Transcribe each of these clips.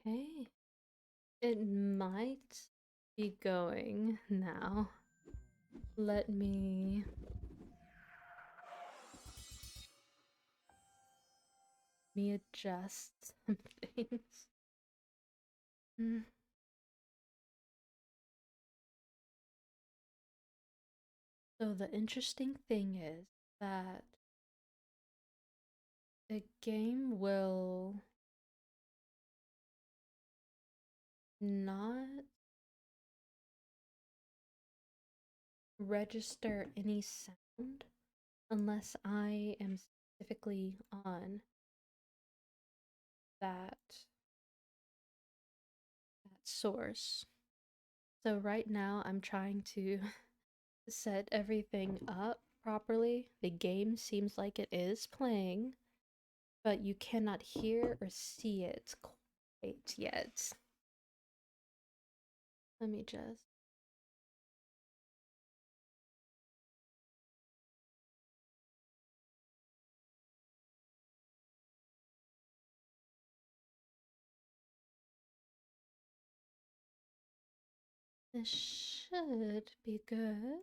Okay. It might be going now. Let me adjust some things. Mm. So the interesting thing is that the game will not register any sound unless I am specifically on that source. So right now I'm trying to set everything up properly. The game seems like it is playing, but you cannot hear or see it quite yet. Let me just. This should be good.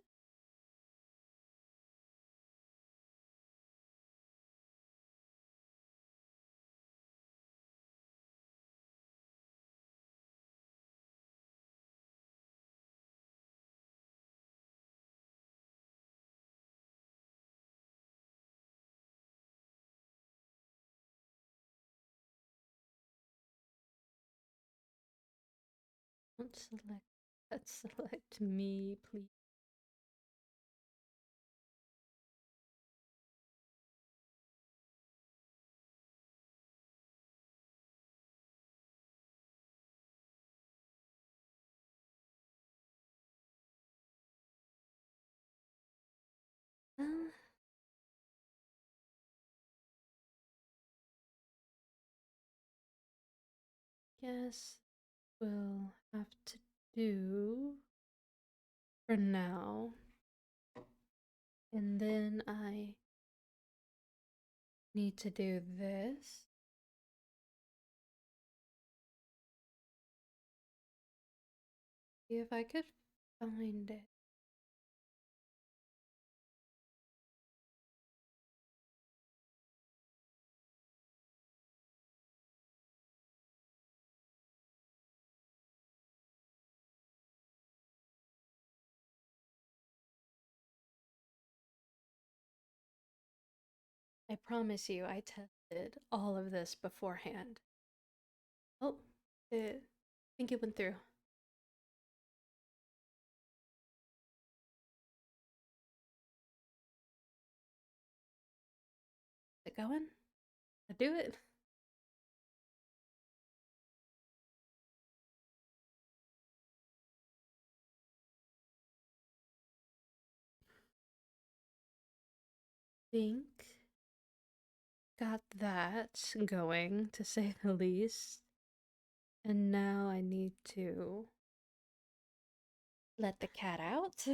Don't select. Let's select me, please. Well, guess we'll have to do for now. And then I need to do this. See if I could find it. I promise you, I tested all of this beforehand. Oh, I think it went through. Is it going? I do it. Think got that going, to say the least. And now I need to let the cat out.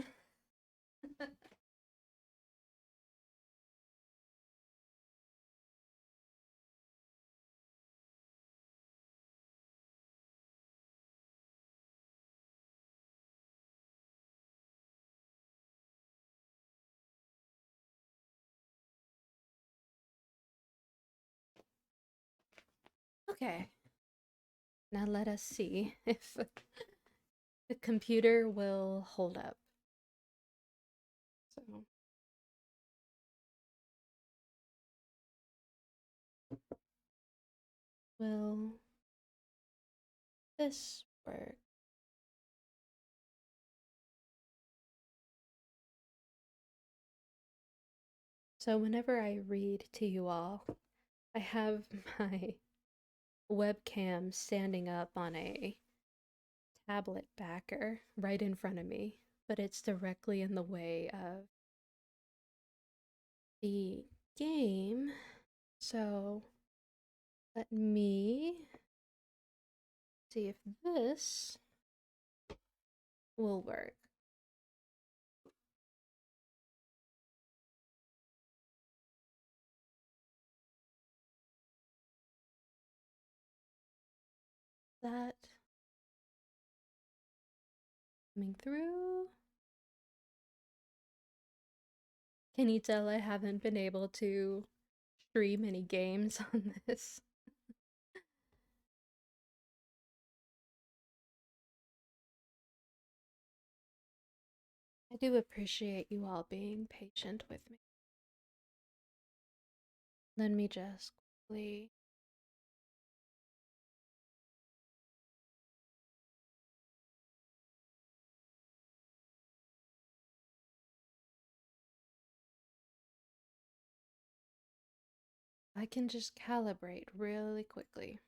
Okay. Now let us see if the computer will hold up. So, will this work? So, whenever I read to you all, I have my webcam standing up on a tablet backer right in front of me, but it's directly in the way of the game. So let me see if this will work. That coming through. Can you tell I haven't been able to stream any games on this? I do appreciate you all being patient with me. Let me just quickly. I can just calibrate really quickly.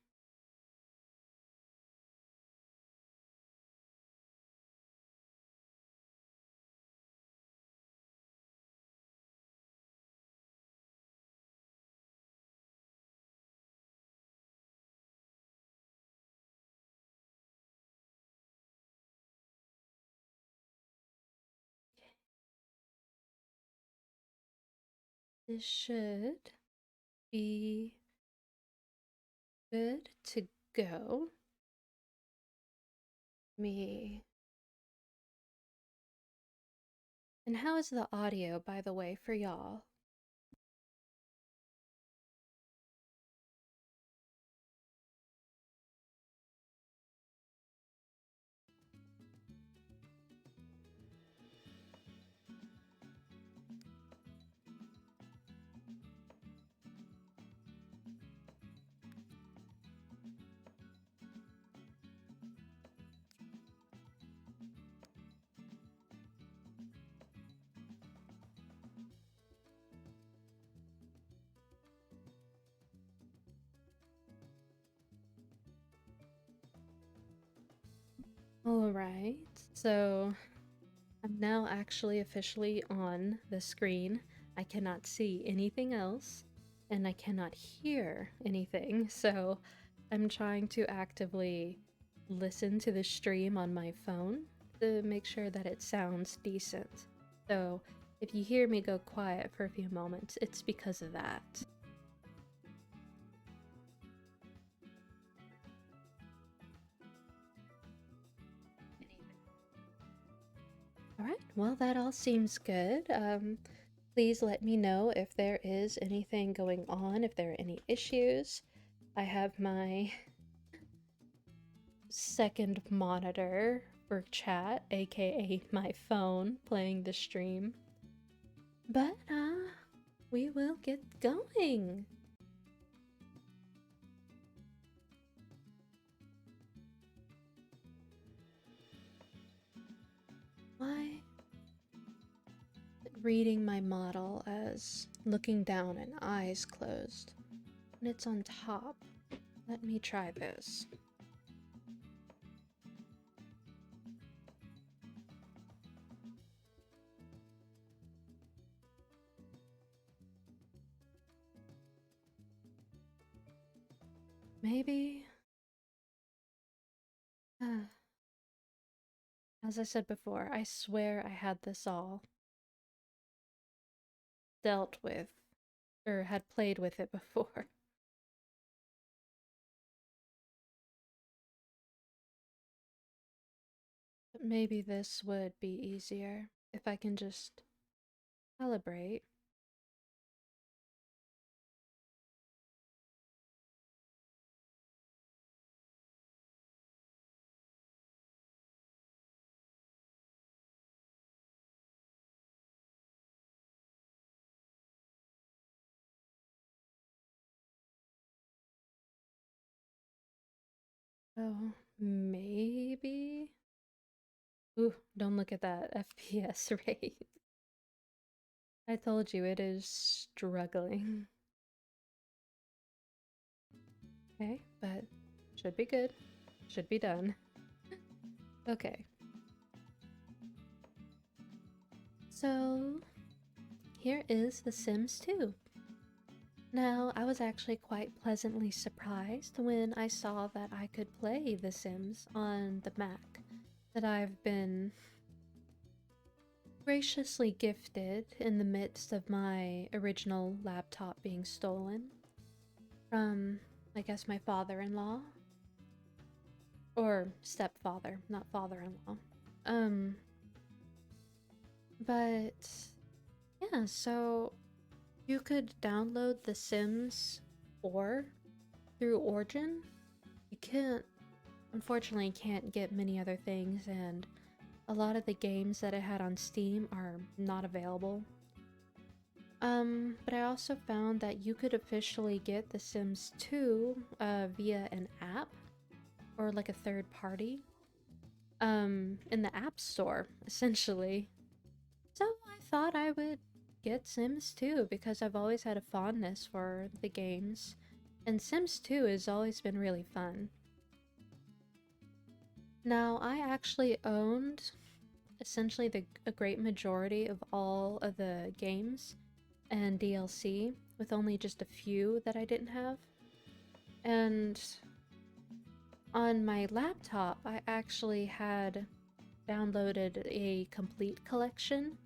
This should be good to go. Me. And how is the audio, by the way, for y'all? Alright, so I'm now actually officially on the screen. I cannot see anything else, and I cannot hear anything, so I'm trying to actively listen to the stream on my phone to make sure that it sounds decent. So if you hear me go quiet for a few moments, it's because of that. Alright, well, that all seems good. Please let me know if there is anything going on, if there are any issues. I have my second monitor for chat, aka my phone, playing the stream. But, we will get going. Why? Reading my model as looking down and eyes closed. And it's on top. Let me try this. Maybe. As I said before, I swear I had this all dealt with, or had played with it before. But maybe this would be easier if I can just calibrate. Oh, maybe? Ooh, don't look at that FPS rate. I told you it is struggling. Okay, but should be good. Should be done. Okay. So, here is The Sims 2. Now, I was actually quite pleasantly surprised when I saw that I could play The Sims on the Mac that I've been graciously gifted in the midst of my original laptop being stolen from, I guess, my father-in-law. Or stepfather, not father-in-law. Um, but yeah, so you could download The Sims 4 through Origin. You can't, unfortunately, can't get many other things, and a lot of the games that it had on Steam are not available. But I also found that you could officially get The Sims 2 via an app or like a third party in the App Store, essentially. So I thought I would get Sims 2 because I've always had a fondness for the games, and Sims 2 has always been really fun. Now, I actually owned essentially a great majority of all of the games and DLC, with only just a few that I didn't have. And on my laptop, I actually had downloaded a complete collection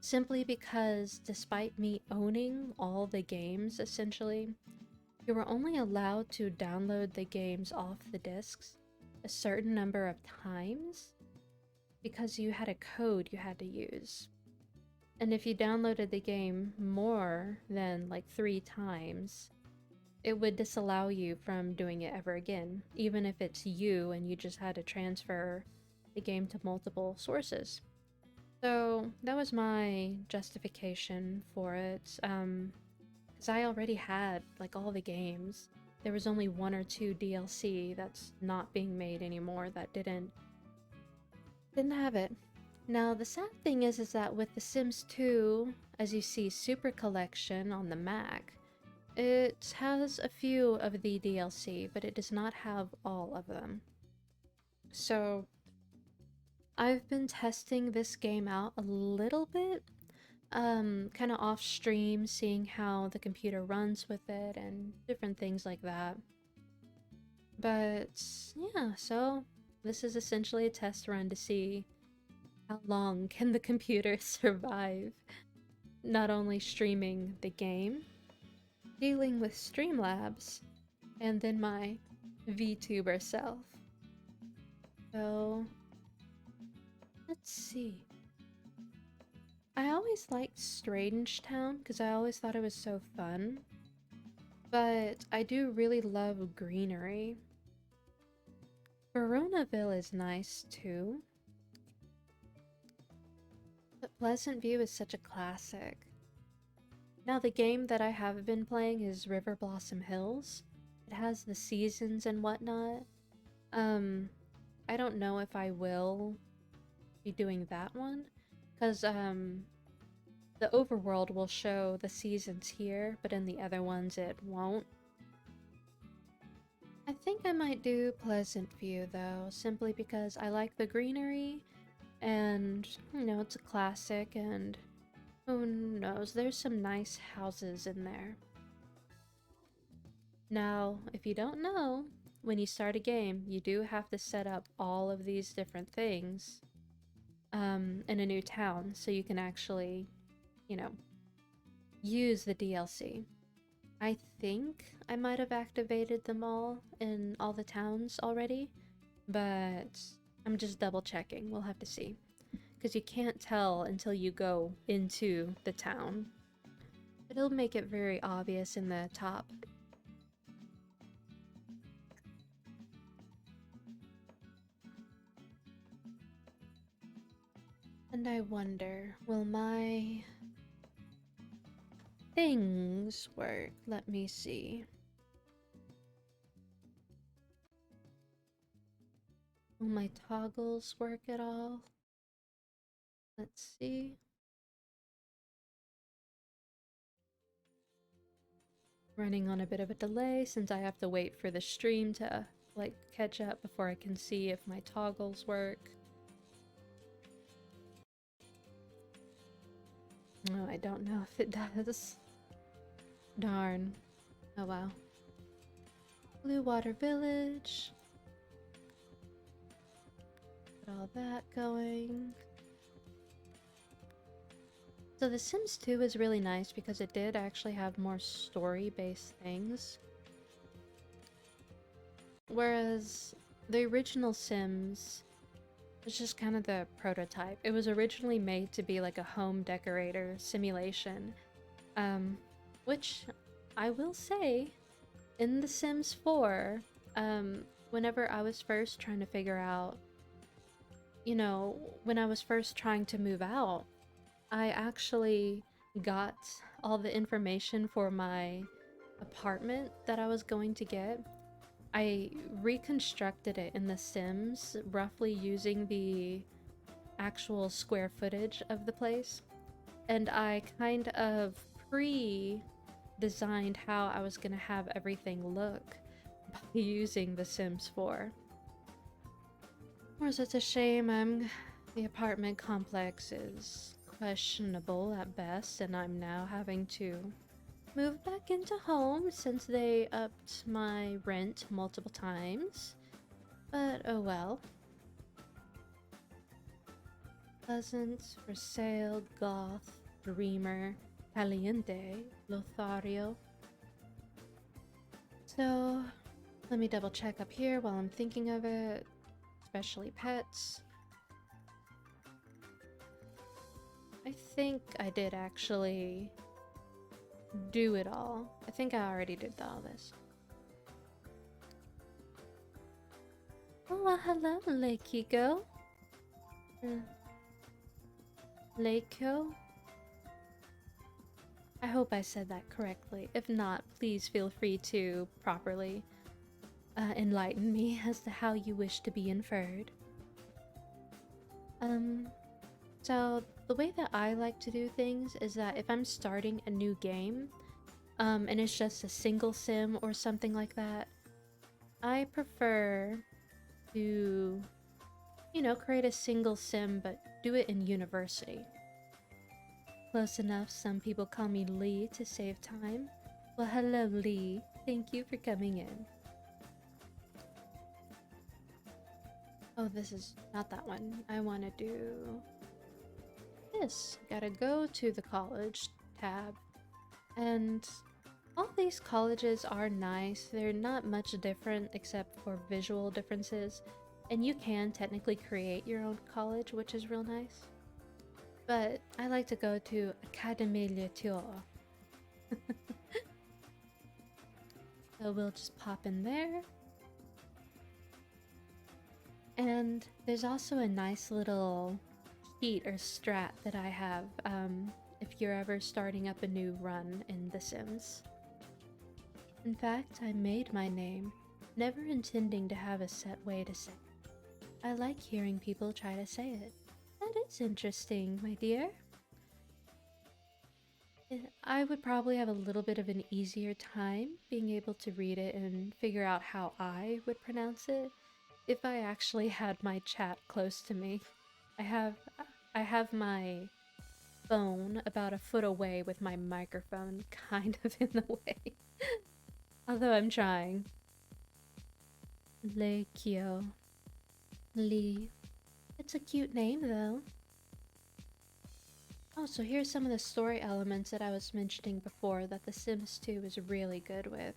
simply because despite me owning all the games essentially, you were only allowed to download the games off the discs a certain number of times because you had a code you had to use. And if you downloaded the game more than like 3 times, it would disallow you from doing it ever again, even if it's you and you just had to transfer the game to multiple sources. So that was my justification for it, because I already had like all the games. There was only 1 or 2 DLC that's not being made anymore that didn't have it. Now the sad thing is that with The Sims 2, as you see Super Collection on the Mac, it has a few of the DLC, but it does not have all of them. So I've been testing this game out a little bit, kind of off stream, seeing how the computer runs with it and different things like that. But yeah, so this is essentially a test run to see how long can the computer survive not only streaming the game, dealing with Streamlabs, and then my VTuber self. So let's see. I always liked Strange Town because I always thought it was so fun, but I do really love greenery. Veronaville is nice too, but Pleasant View is such a classic. Now the game that I have been playing is River Blossom Hills. It has the seasons and whatnot. I don't know if I will be doing that one, because the overworld will show the seasons here, but in the other ones it won't. I think I might do Pleasant View though, simply because I like the greenery, and you know, it's a classic, and who knows, there's some nice houses in there. Now, if you don't know, when you start a game, you do have to set up all of these different things in a new town so you can actually, you know, use the DLC. I think I might have activated them all in all the towns already, but I'm just double checking. We'll have to see. Because you can't tell until you go into the town. But it'll make it very obvious in the top. And I wonder, will my things work? Let me see. Will my toggles work at all? Let's see. Running on a bit of a delay since I have to wait for the stream to like catch up before I can see if my toggles work. No, I don't know if it does. Darn. Oh wow. Blue Water Village. Get all that going. So The Sims 2 is really nice because it did actually have more story-based things. Whereas the original Sims was just kind of the prototype. It was originally made to be like a home decorator simulation, which I will say, in The Sims 4, whenever I was first trying to figure out, when I was first trying to move out, I actually got all the information for my apartment that I was going to get. I reconstructed it in The Sims, roughly using the actual square footage of the place, and I kind of pre-designed how I was gonna have everything look by using The Sims 4. Of course, it's a shame the apartment complex is questionable at best, and I'm now having to move back into home since they upped my rent multiple times. But oh well. Pleasant, for sale, goth, dreamer, caliente, Lothario. So, let me double check up here while I'm thinking of it, especially pets. I think I did actually do it all. I think I already did all this. Oh, well, hello, Leikiko. Leiko? I hope I said that correctly. If not, please feel free to properly enlighten me as to how you wish to be inferred. So the way that I like to do things is that if I'm starting a new game, and it's just a single sim or something like that, I prefer to, create a single sim, but do it in university. Close enough, some people call me Lee to save time. Well, hello, Lee. Thank you for coming in. Oh, this is not that one. I want to do this. Gotta go to the college tab. And all these colleges are nice. They're not much different except for visual differences. And you can technically create your own college, which is real nice. But I like to go to Académie Lietour. So we'll just pop in there. And there's also a nice little sheet or strat that I have if you're ever starting up a new run in The Sims. In fact, I made my name, never intending to have a set way to say it. I like hearing people try to say it. That is interesting, my dear. I would probably have a little bit of an easier time being able to read it and figure out how I would pronounce it if I actually had my chat close to me. I have my phone about a foot away with my microphone kind of in the way. Although I'm trying. Leikyo. Lee. It's a cute name, though. Oh, so here's some of the story elements that I was mentioning before that The Sims 2 is really good with.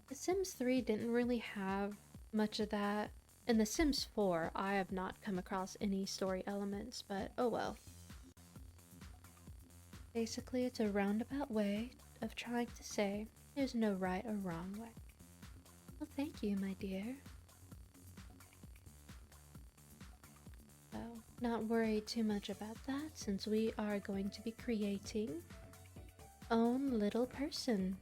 The Sims 3 didn't really have much of that. In The Sims 4, I have not come across any story elements, but oh well. Basically, it's a roundabout way of trying to say there's no right or wrong way. Well, thank you, my dear. So, not worry too much about that since we are going to be creating own little person.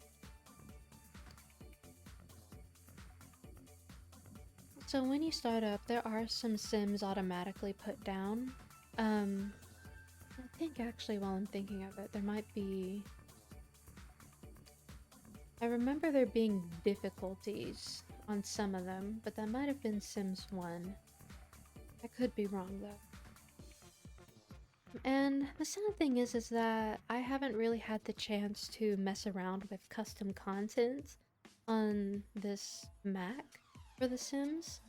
So when you start up, there are some Sims automatically put down. I think actually while I'm thinking of it, there might be... I remember there being difficulties on some of them, but that might have been Sims 1. I could be wrong though. And the sad thing is that I haven't really had the chance to mess around with custom content on this Mac for The Sims.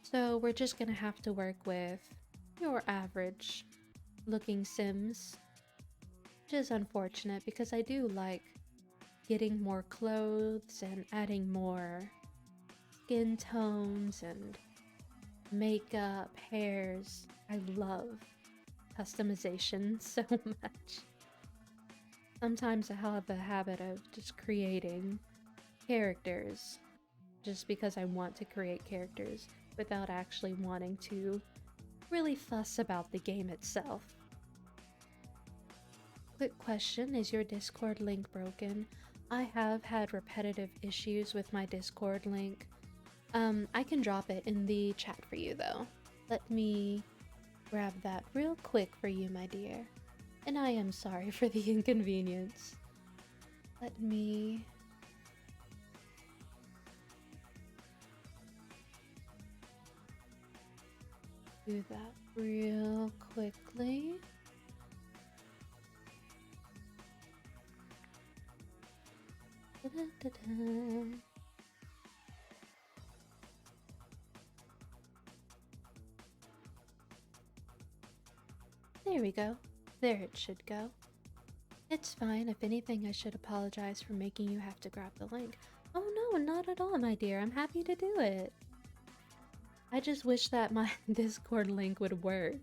So we're just gonna have to work with your average looking Sims, which is unfortunate because I do like getting more clothes and adding more skin tones and makeup, hairs. I love customization so much. Sometimes I have a habit of just creating characters just because I want to create characters without actually wanting to really fuss about the game itself. Quick question, is your Discord link broken? I have had repetitive issues with my Discord link. I can drop it in the chat for you though. Let me grab that real quick for you, my dear. And I am sorry for the inconvenience. Let me... do that real quickly. Da-da-da-da. There we go. There it should go. It's fine. If anything, I should apologize for making you have to grab the link. Oh no, not at all, my dear. I'm happy to do it. I just wish that my Discord link would work.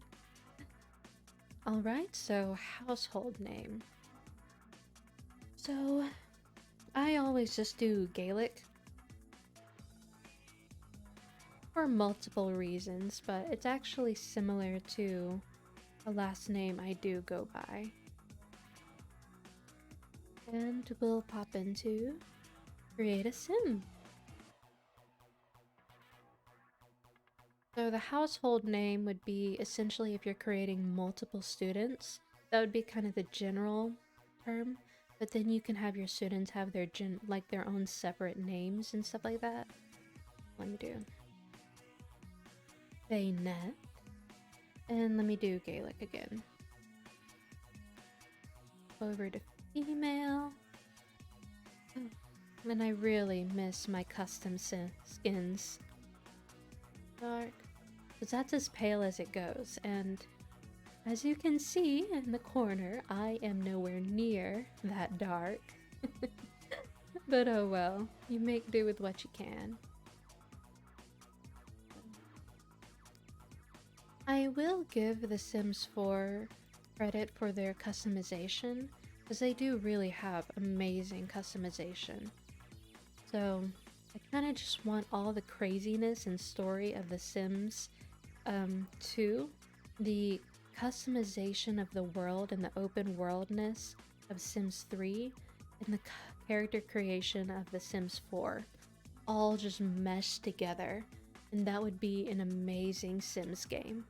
Alright, so household name. So, I always just do Gaelic. For multiple reasons, but it's actually similar to a last name I do go by. And we'll pop into create a sim. So the household name would be essentially if you're creating multiple students, that would be kind of the general term, but then you can have your students have their their own separate names and stuff like that. Let me do Baynet, and let me do Gaelic again. Over to female. Oh, and I really miss my custom skins. Dark, because that's as pale as it goes, and as you can see in the corner, I am nowhere near that dark. But oh well, you make do with what you can. I will give The Sims 4 credit for their customization, because they do really have amazing customization. So I kind of just want all the craziness and story of The Sims 2, the customization of the world and the open worldness of Sims 3, and the character creation of The Sims 4, all just meshed together, and that would be an amazing Sims game.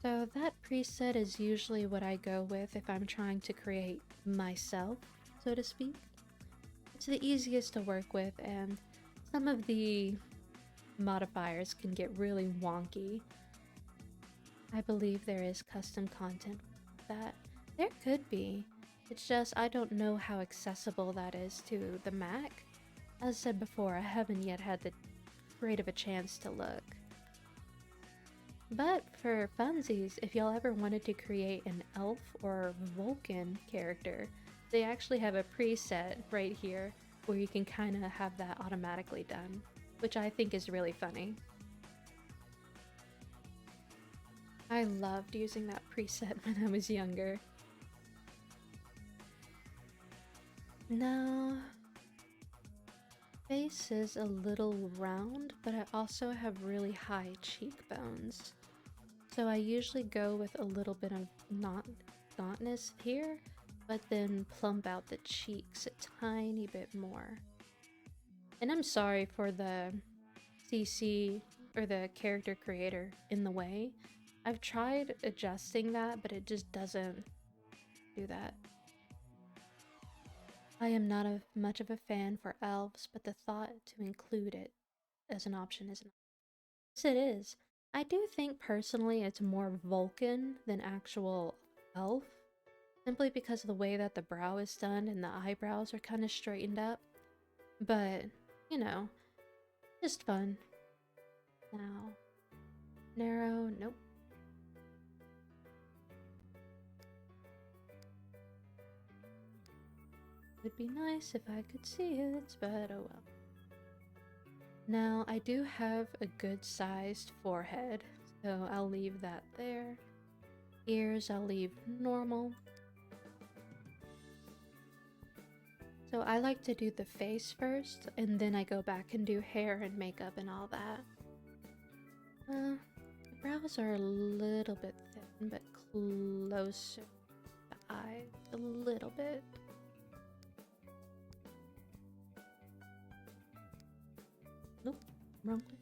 So that preset is usually what I go with if I'm trying to create myself, so to speak. It's the easiest to work with, and some of the modifiers can get really wonky. I believe there is custom content that there could be. It's just I don't know how accessible that is to the Mac. As said before, I haven't yet had the great of a chance to look. But for funsies, if y'all ever wanted to create an elf or Vulcan character, they actually have a preset right here where you can kind of have that automatically done, which I think is really funny. I loved using that preset when I was younger. Now, face is a little round, but I also have really high cheekbones. So I usually go with a little bit of gauntness here, but then plump out the cheeks a tiny bit more. And I'm sorry for the CC or the character creator in the way. I've tried adjusting that, but it just doesn't do that. I am not much of a fan for elves, but the thought to include it as an option is yes, it is. I do think personally it's more Vulcan than actual elf, simply because of the way that the brow is done and the eyebrows are kind of straightened up. But, you know, just fun. Now, narrow, nope. Would be nice if I could see it, but oh well. Now, I do have a good sized forehead, so I'll leave that there. Ears, I'll leave normal. So I like to do the face first, and then I go back and do hair and makeup and all that. The brows are a little bit thin, but closer to the eyes a little bit. Nope, wrong way.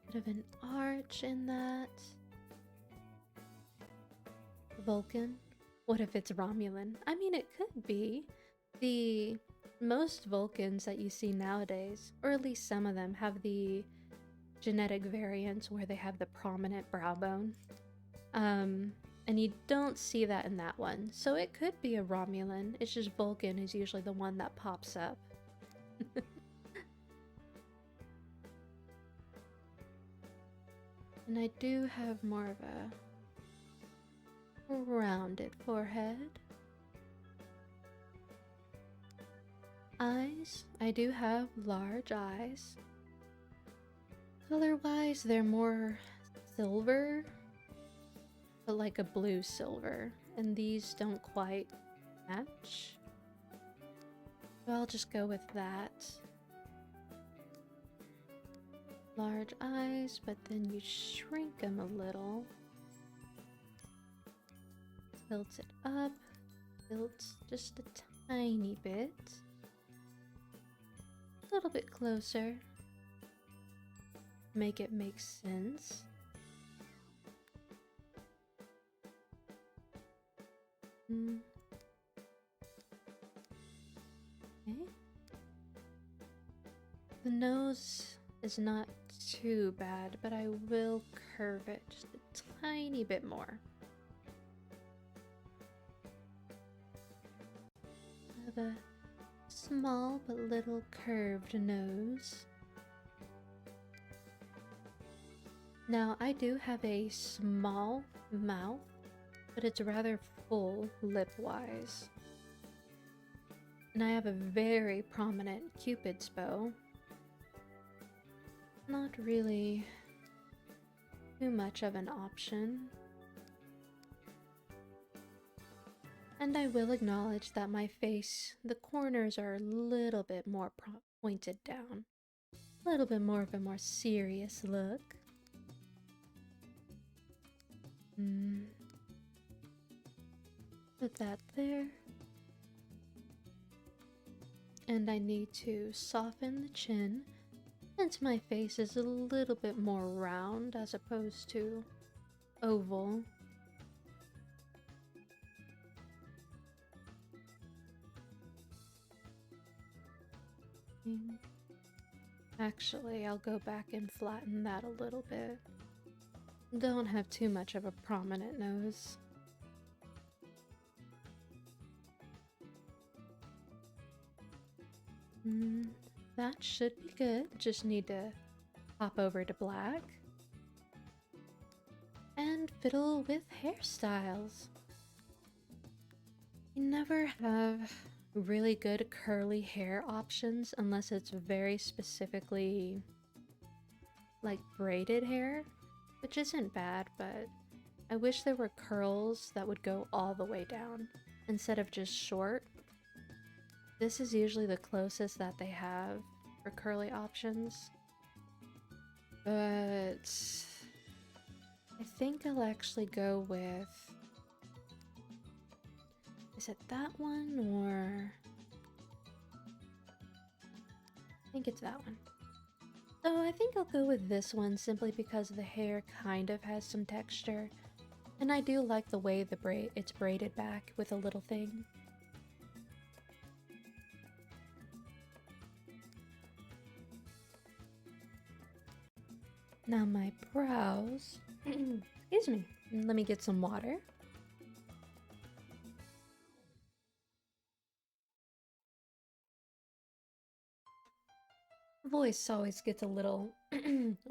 Bit of an arch in that. Vulcan? What if it's Romulan? I mean, it could be. The most Vulcans that you see nowadays, or at least some of them, have the genetic variants where they have the prominent brow bone. And you don't see that in that one. So it could be a Romulan. It's just Vulcan is usually the one that pops up. And I do have more of a rounded forehead. Eyes, I do have large eyes. Color-wise, they're more silver, but like a blue silver, and these don't quite match. So I'll just go with that. Large eyes, but then you shrink them a little. Tilt it up, tilt just a tiny bit. A little bit closer. Make it make sense. Okay. The nose is not too bad, but I will curve it just a tiny bit more. I have a small but little curved nose. Now, I do have a small mouth, but it's rather full lip-wise. And I have a very prominent Cupid's bow. Not really too much of an option. And I will acknowledge that my face, the corners are a little bit more pointed down. A little bit more of a more serious look. Put that there. And I need to soften the chin, since my face is a little bit more round as opposed to oval. Actually, I'll go back and flatten that a little bit. Don't have too much of a prominent nose. That should be good. Just need to hop over to black and fiddle with hairstyles. You never have really good curly hair options unless it's very specifically like braided hair, which isn't bad, but I wish there were curls that would go all the way down instead of just short. This is usually the closest that they have for curly options. But I think I'll actually go with... Is it that one or... I think it's that one. So I think I'll go with this one simply because the hair kind of has some texture. And I do like the way it's braided back with a little thing. Now my brows, excuse me, let me get some water. Voice always gets a little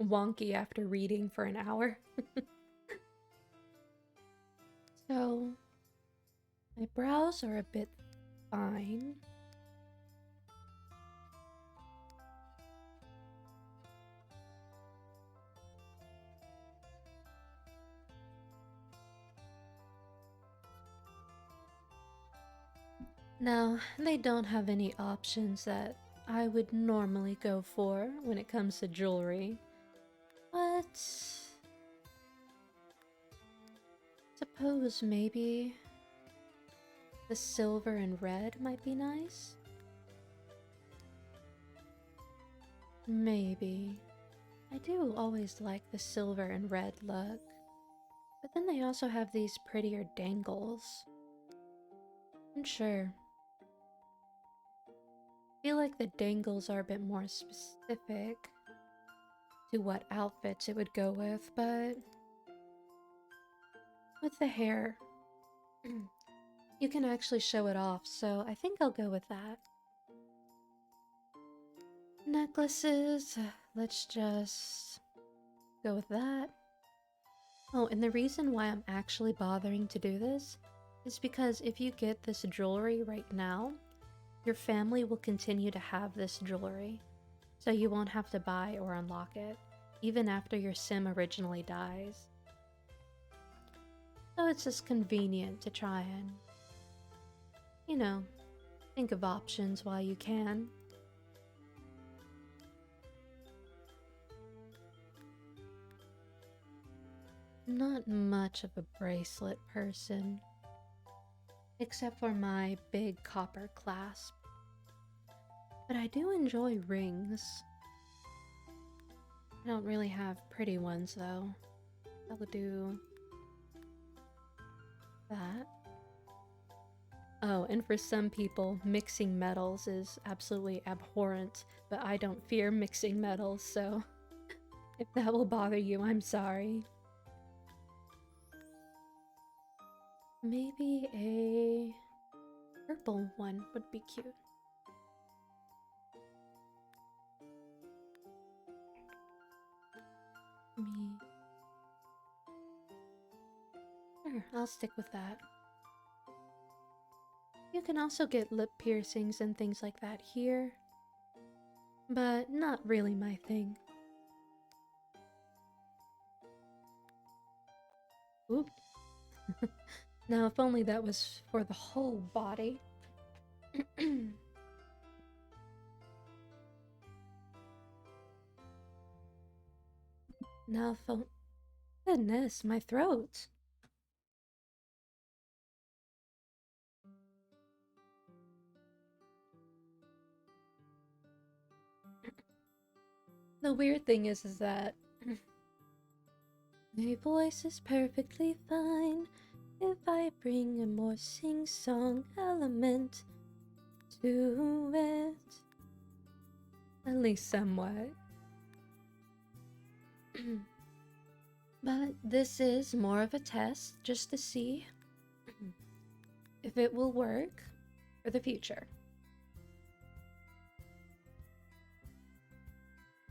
wonky after reading for an hour. So, my brows are a bit fine. Now, they don't have any options that I would normally go for when it comes to jewelry, but suppose maybe the silver and red might be nice? Maybe. I do always like the silver and red look, but then they also have these prettier dangles. And sure, I feel like the dangles are a bit more specific to what outfits it would go with, but with the hair, you can actually show it off, so I think I'll go with that. Necklaces, let's just go with that. Oh, and the reason why I'm actually bothering to do this is because if you get this jewelry right now, your family will continue to have this jewelry, so you won't have to buy or unlock it, even after your sim originally dies. So it's just convenient to try and, you know, think of options while you can. Not much of a bracelet person, except for my big copper clasp. But I do enjoy rings. I don't really have pretty ones though. I will do that. Oh, and for some people, mixing metals is absolutely abhorrent, but I don't fear mixing metals, so if that will bother you, I'm sorry. Maybe a purple one would be cute. Me. Sure, I'll stick with that. You can also get lip piercings and things like that here, but not really my thing. Oop. Now, if only that was for the whole body. Now, if goodness, my throat. The weird thing is that my voice is perfectly fine if I bring a more sing-song element to it. At least somewhat. But this is more of a test just to see if it will work for the future.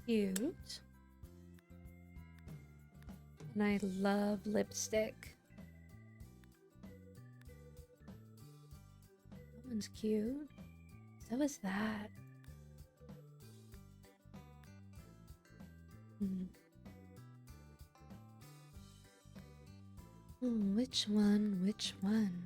Cute. And I love lipstick. That one's cute. So is that. Which one? Which one?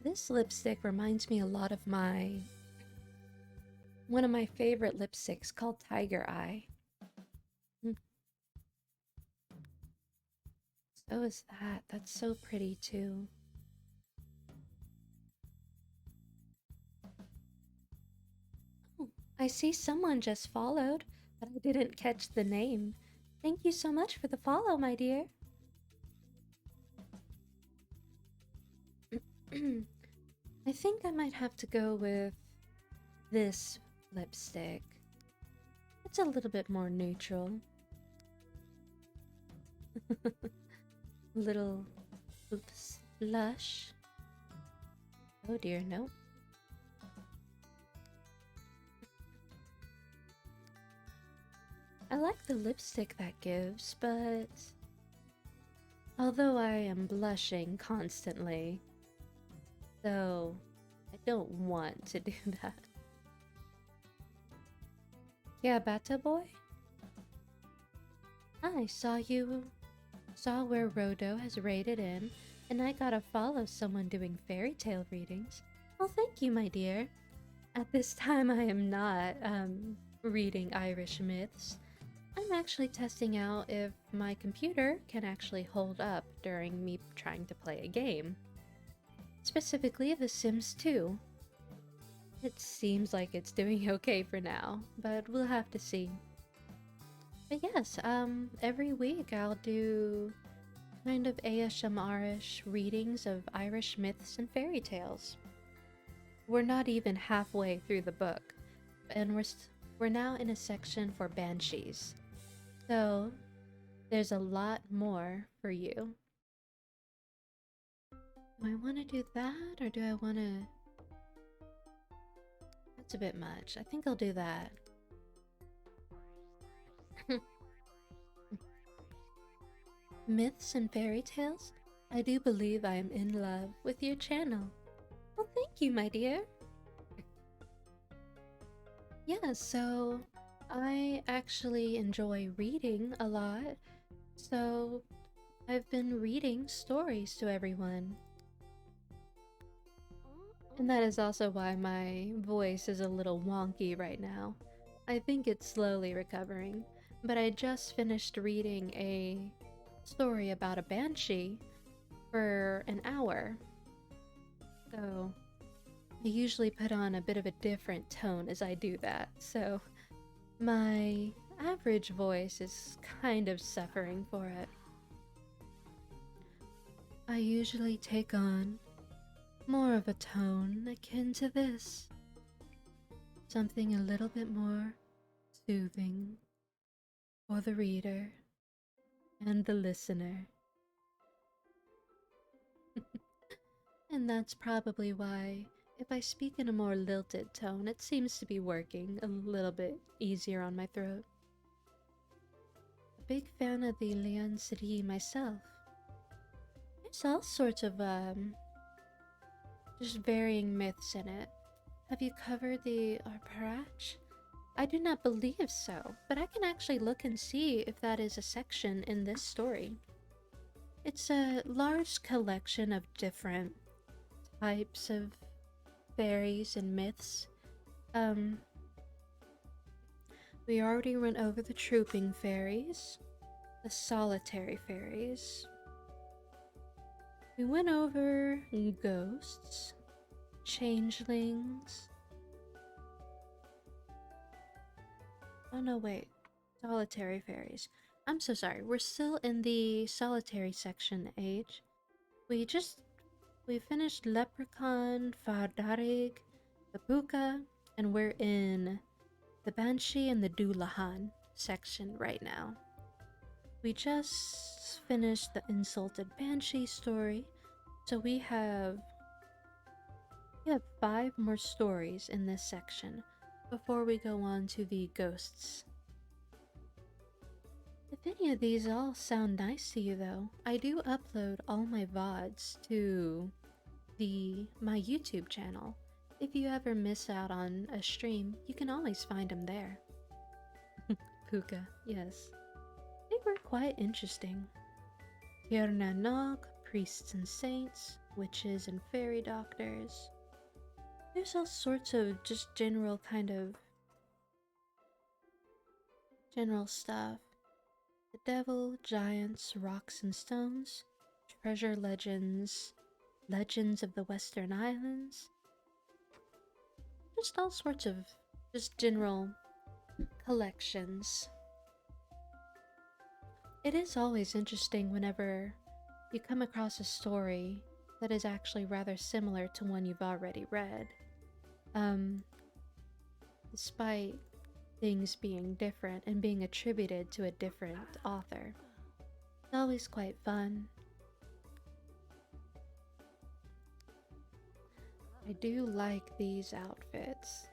This lipstick reminds me a lot of one of my favorite lipsticks called Tiger Eye. So is that. That's so pretty too. Oh, I see someone just followed, but I didn't catch the name. Thank you so much for the follow, my dear. I think I might have to go with this lipstick. It's a little bit more neutral. Little oops blush. Oh dear, no. I like the lipstick that gives, but although I am blushing constantly, so I don't want to do that. Yeah, Bata boy? I saw where Rodo has raided in, and I gotta follow someone doing fairy tale readings. Well, thank you, my dear. At this time, I am not reading Irish myths. I'm actually testing out if my computer can actually hold up during me trying to play a game. Specifically, The Sims 2. It seems like it's doing okay for now, but we'll have to see. But yes, every week I'll do kind of ASMR-ish readings of Irish myths and fairy tales. We're not even halfway through the book, and we're now in a section for banshees. So there's a lot more for you. Do I want to do that, or do I want to... That's a bit much. I think I'll do that. Myths and fairy tales? I do believe I am in love with your channel. Well, thank you, my dear. Yeah, so I actually enjoy reading a lot, so I've been reading stories to everyone. And that is also why my voice is a little wonky right now. I think it's slowly recovering, but I just finished reading a story about a banshee for an hour. So I usually put on a bit of a different tone as I do that, so my average voice is kind of suffering for it. I usually take on more of a tone akin to this. Something a little bit more soothing for the reader and the listener. And that's probably why, if I speak in a more lilted tone, it seems to be working a little bit easier on my throat. A big fan of the Leon City myself. There's all sorts of, just varying myths in it. Have you covered the Arparach? I do not believe so, but I can actually look and see if that is a section in this story. It's a large collection of different types of fairies and myths. We already went over the trooping fairies, the solitary fairies. We went over ghosts, changelings. Oh no, wait. Solitary fairies. I'm so sorry. We're still in the solitary section age. We finished Leprechaun, Fardarig, the Puka, and we're in the Banshee and the Doulahan section right now. We just finished the Insulted Banshee story, so we have 5 more stories in this section before we go on to the ghosts. If any of these all sound nice to you though, I do upload all my VODs to my YouTube channel. If you ever miss out on a stream, you can always find them there. Puka, yes. They were quite interesting. Tierna Nog, priests and saints, witches and fairy doctors. There's all sorts of just general stuff. The devil, giants, rocks and stones, treasure legends, legends of the Western Islands. Just all sorts of just general collections. It is always interesting whenever you come across a story that is actually rather similar to one you've already read. Despite things being different and being attributed to a different author. It's always quite fun. I do like these outfits.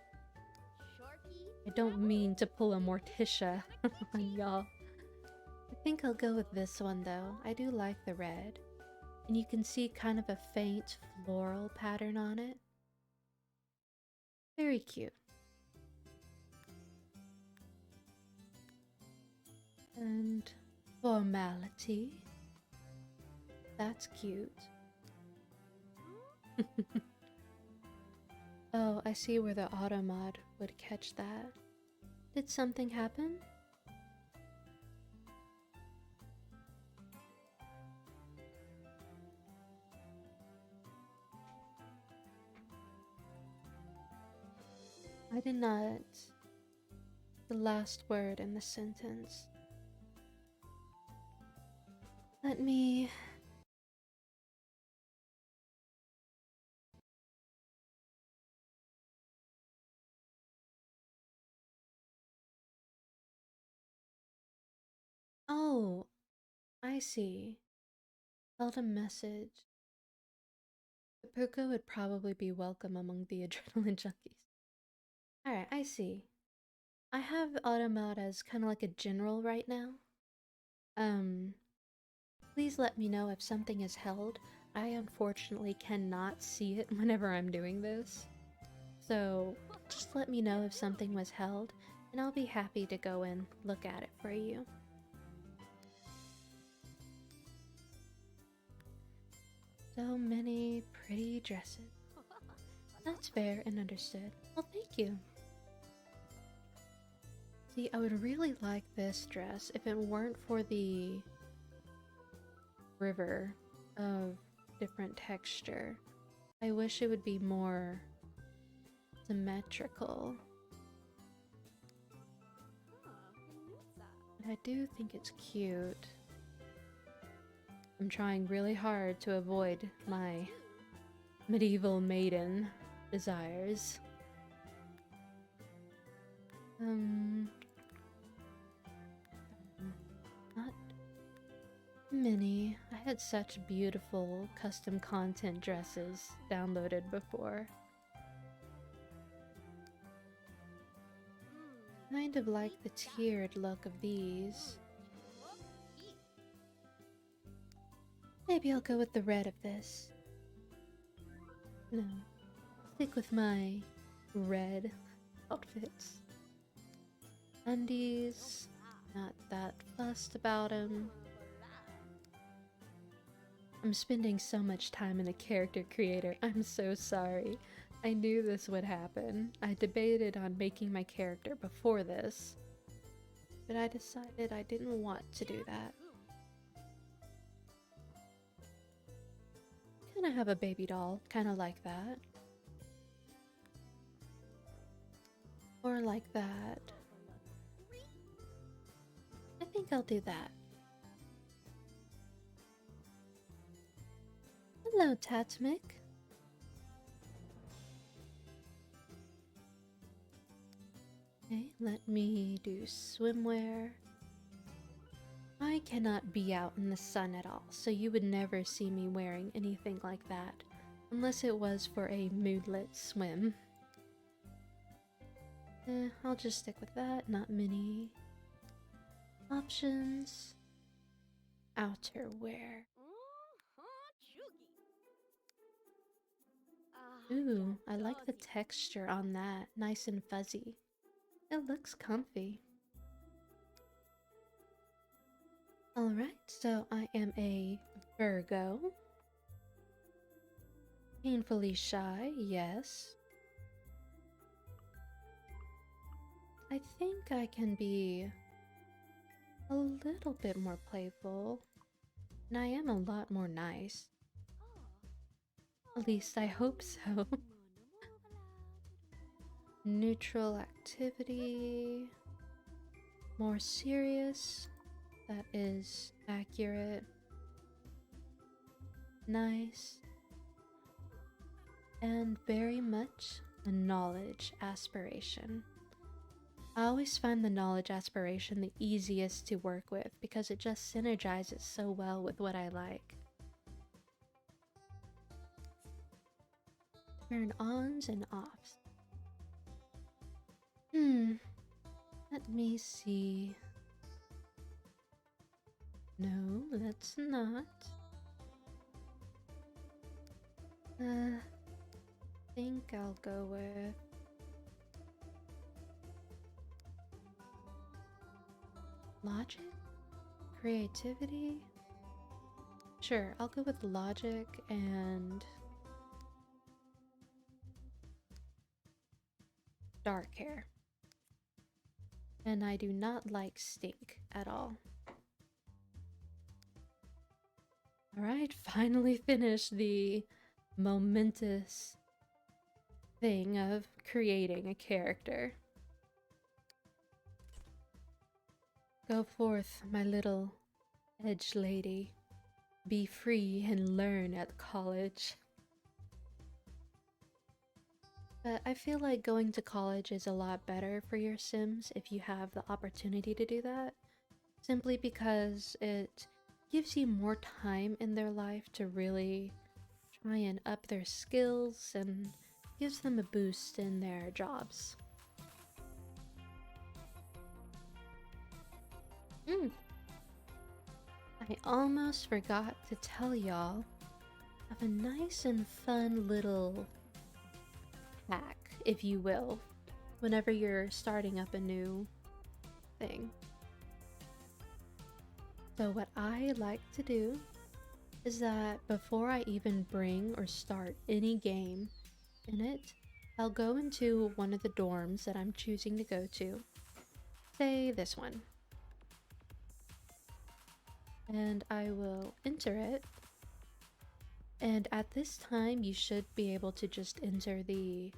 I don't mean to pull a Morticia on y'all. I think I'll go with this one though. I do like the red. And you can see kind of a faint floral pattern on it. Very cute. And Formality. That's cute. Oh, I see where the auto mod would catch that. Did something happen? I did not. The last word in the sentence. Let me. Oh, I see. Held a message. The puka would probably be welcome among the adrenaline junkies. Alright, I see. I have Automod as kind of like a general right now. Please let me know if something is held. I unfortunately cannot see it whenever I'm doing this. So just let me know if something was held, and I'll be happy to go and look at it for you. So many pretty dresses. That's fair and understood. Well, thank you. See, I would really like this dress if it weren't for the river of different texture. I wish it would be more symmetrical. But I do think it's cute. I'm trying really hard to avoid my medieval maiden desires. Not many. I had such beautiful custom content dresses downloaded before. Kind of like the tiered look of these. Maybe I'll go with the red of this. No, stick with my red outfits. Undies, not that fussed about them. I'm spending so much time in the character creator. I'm so sorry. I knew this would happen. I debated on making my character before this, but I decided I didn't want to do that. Kinda have a baby doll, kinda like that. Or like that. I think I'll do that. Hello, Tatmik. Okay, let me do swimwear. I cannot be out in the sun at all, so you would never see me wearing anything like that, unless it was for a moodlet swim. I'll just stick with that, not many options. Outerwear. Ooh, I like the texture on that, nice and fuzzy. It looks comfy. Alright, so I am a Virgo. Painfully shy, yes. I think I can be a little bit more playful, and I am a lot more nice. At least I hope so. Neutral activity. More serious. That is accurate. Nice. And very much a knowledge aspiration. I always find the knowledge aspiration the easiest to work with because it just synergizes so well with what I like. Turn ons and offs. Let me see. No, let's not. Think I'll go with logic, creativity? Sure, I'll go with logic and dark hair. And I do not like stink at all. Alright, finally finished the momentous thing of creating a character. Go forth, my little edge lady. Be free and learn at college. But I feel like going to college is a lot better for your Sims if you have the opportunity to do that. Simply because it gives you more time in their life to really try and up their skills and gives them a boost in their jobs. I almost forgot to tell y'all of a nice and fun little hack, if you will, whenever you're starting up a new thing. So what I like to do is that before I even bring or start any game in it, I'll go into one of the dorms that I'm choosing to go to. Say this one. And I will enter it. And at this time, you should be able to just enter the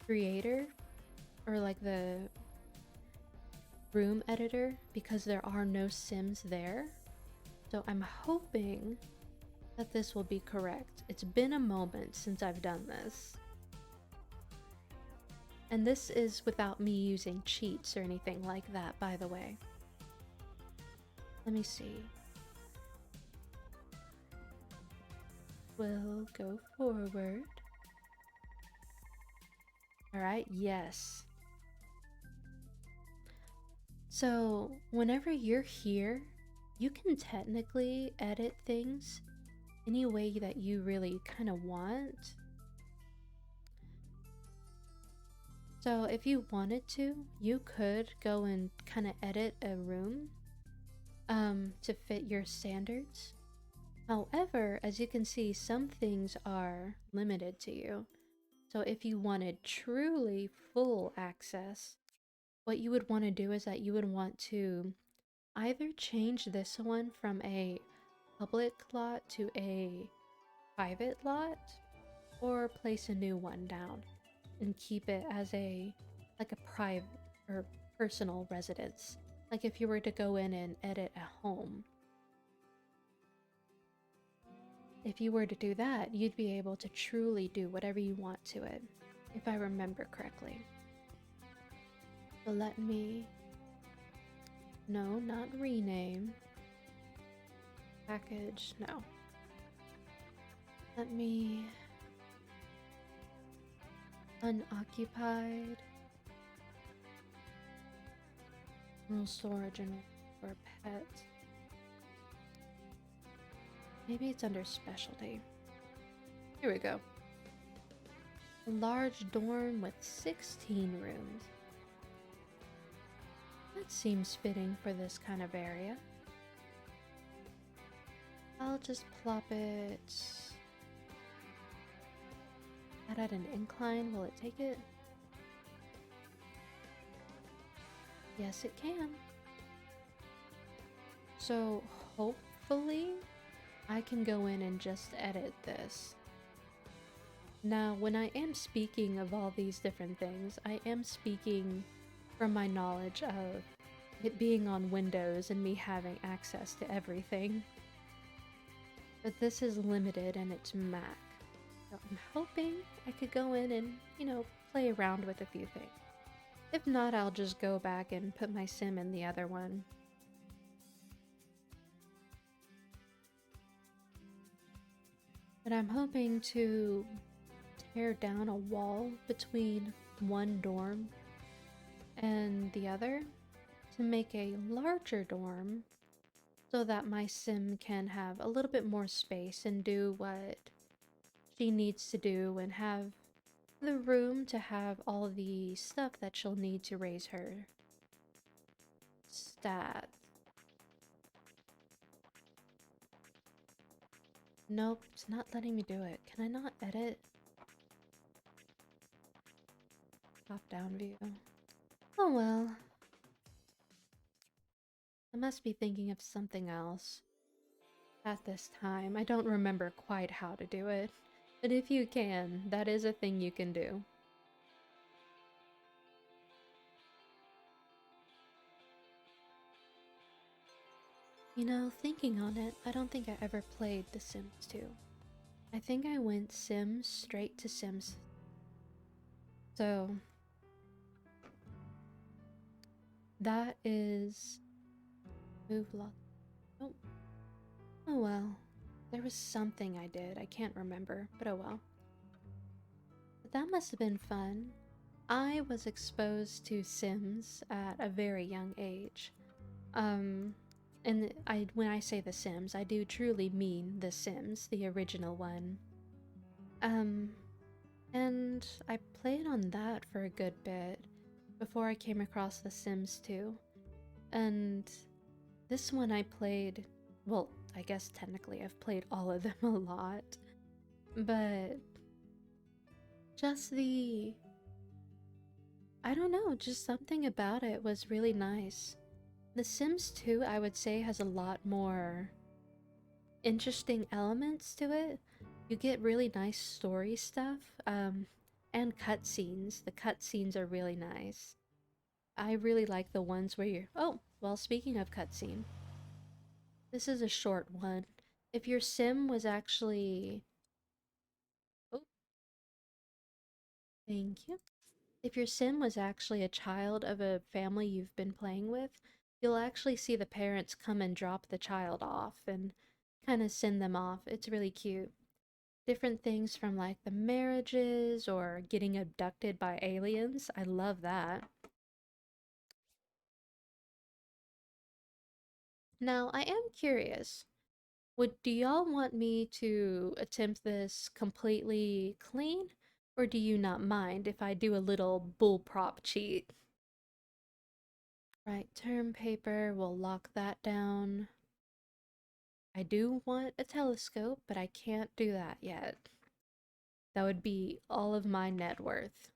creator or like the room editor because there are no Sims there. So I'm hoping that this will be correct. It's been a moment since I've done this. And this is without me using cheats or anything like that, by the way. Let me see. We'll go forward. Alright, yes. So, whenever you're here, you can technically edit things any way that you really kind of want. So, if you wanted to, you could go and kind of edit a room to fit your standards. However, as you can see, some things are limited to you. So if you wanted truly full access, what you would want to do is that you would want to either change this one from a public lot to a private lot, or place a new one down and keep it as a private or personal residence. Like if you were to go in and edit a home. If you were to do that, you'd be able to truly do whatever you want to it, if I remember correctly. So let me... No, not rename. Package, no. Let me... Unoccupied. General storage and for pet. Maybe it's under specialty. Here we go. A large dorm with 16 rooms. That seems fitting for this kind of area. I'll just plop it at an incline. Will it take it? Yes, it can. So hopefully I can go in and just edit this. Now, when I am speaking of all these different things, I am speaking from my knowledge of it being on Windows and me having access to everything. But this is limited and it's Mac. So I'm hoping I could go in and, play around with a few things. If not, I'll just go back and put my sim in the other one. But I'm hoping to tear down a wall between one dorm and the other to make a larger dorm so that my sim can have a little bit more space and do what she needs to do and have the room to have all the stuff that she'll need to raise her stat. Nope, it's not letting me do it. Can I not edit? Top-down view. Oh well. I must be thinking of something else. At this time, I don't remember quite how to do it. But if you can, that is a thing you can do. You know, thinking on it, I don't think I ever played The Sims 2. I think I went Sims straight to Sims. So, that is... Move lot. Oh. Oh well. There was something I did, I can't remember, but oh well. But that must have been fun. I was exposed to Sims at a very young age. Um, and when I say The Sims, I do truly mean The Sims, the original one. Um, and I played on that for a good bit before I came across The Sims 2. And this one I played, well, I guess technically I've played all of them a lot, but just I don't know, just something about it was really nice. The Sims 2, I would say, has a lot more interesting elements to it. You get really nice story stuff, and cutscenes. The cutscenes are really nice. I really like the ones where you're... Oh, well, speaking of cutscene, this is a short one. If your sim was actually... Oh, thank you. If your sim was actually a child of a family you've been playing with, you'll actually see the parents come and drop the child off and kind of send them off. It's really cute. Different things from like the marriages or getting abducted by aliens. I love that. Now, I am curious. Do y'all want me to attempt this completely clean, or do you not mind if I do a little bullprop cheat? Right, term paper, we'll lock that down. I do want a telescope, but I can't do that yet. That would be all of my net worth.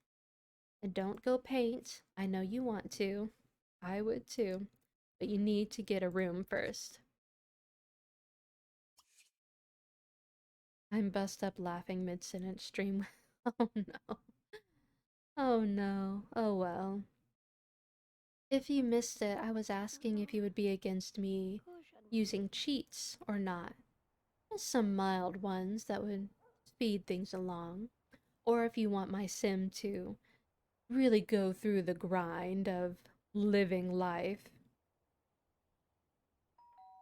And don't go paint. I know you want to. I would too. But you need to get a room first. I'm bust up laughing mid-sentence stream. Oh no. Oh no. Oh well. If you missed it, I was asking if you would be against me using cheats or not. Just some mild ones that would speed things along. Or if you want my sim to really go through the grind of living life.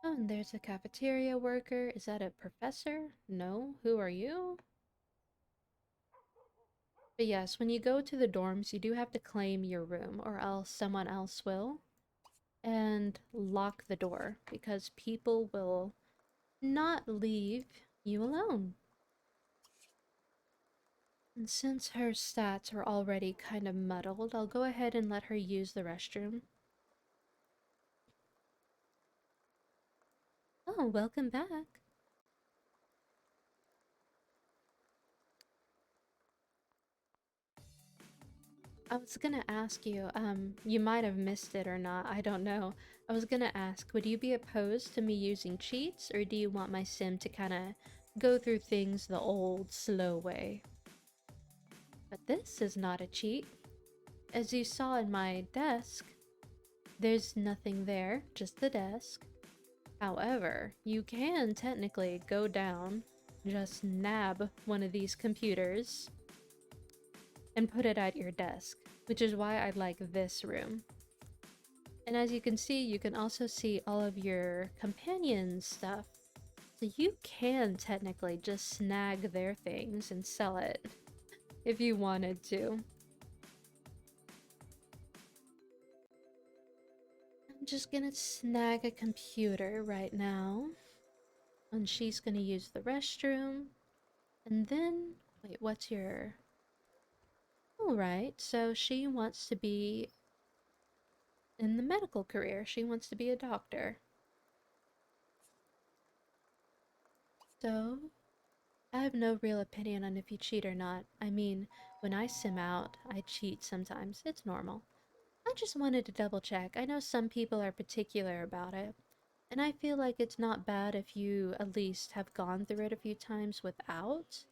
Oh, and there's a cafeteria worker. Is that a professor? No? Who are you? But yes, when you go to the dorms, you do have to claim your room, or else someone else will. And lock the door, because people will not leave you alone. And since her stats are already kind of muddled, I'll go ahead and let her use the restroom. Oh, welcome back. I was gonna ask you, you might have missed it or not, I don't know. I was gonna ask, would you be opposed to me using cheats, or do you want my sim to kinda go through things the old, slow way? But this is not a cheat. As you saw in my desk, there's nothing there, just the desk. However, you can technically go down, just nab one of these computers, and put it at your desk, which is why I like this room. And as you can see, you can also see all of your companions' stuff. So you can technically just snag their things and sell it if you wanted to. I'm just gonna snag a computer right now. And she's gonna use the restroom. And then, wait, what's your... Alright, so she wants to be in the medical career. She wants to be a doctor. So, I have no real opinion on if you cheat or not. I mean, when I sim out, I cheat sometimes. It's normal. I just wanted to double check. I know some people are particular about it, and I feel like it's not bad if you at least have gone through it a few times without.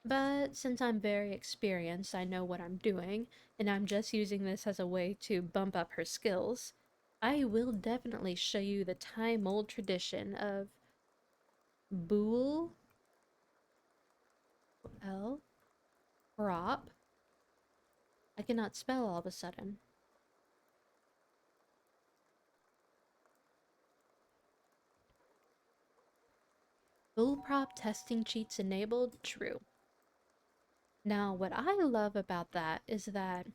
But since I'm very experienced, I know what I'm doing, and I'm just using this as a way to bump up her skills. I will definitely show you the time-old tradition of bool l prop. I cannot spell all of a sudden. Bool prop testing cheats enabled? True. Now, what I love about that is that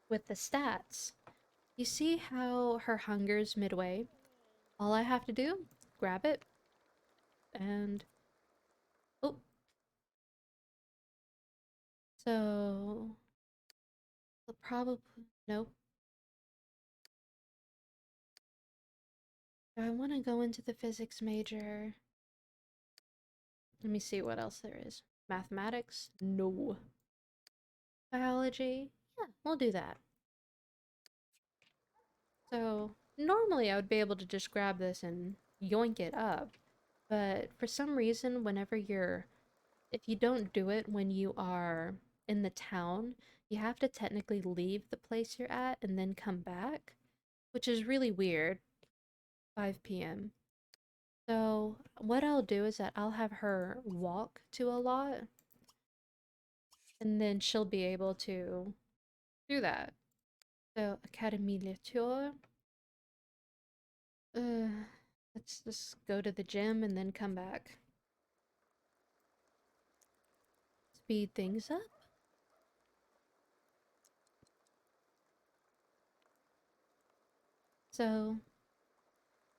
with the stats, you see how her hunger's midway? All I have to do, grab it, and oh, so probably nope. Do I want to go into the physics major? Let me see what else there is. Mathematics? No. Biology? Yeah, we'll do that. So normally I would be able to just grab this and yoink it up, but for some reason, if you don't do it when you are in the town, you have to technically leave the place you're at and then come back, which is really weird. 5 p.m. So what I'll do is that I'll have her walk to a lot, and then she'll be able to do that. So Académie Lecture. Uh, let's just go to the gym and then come back. Speed things up. So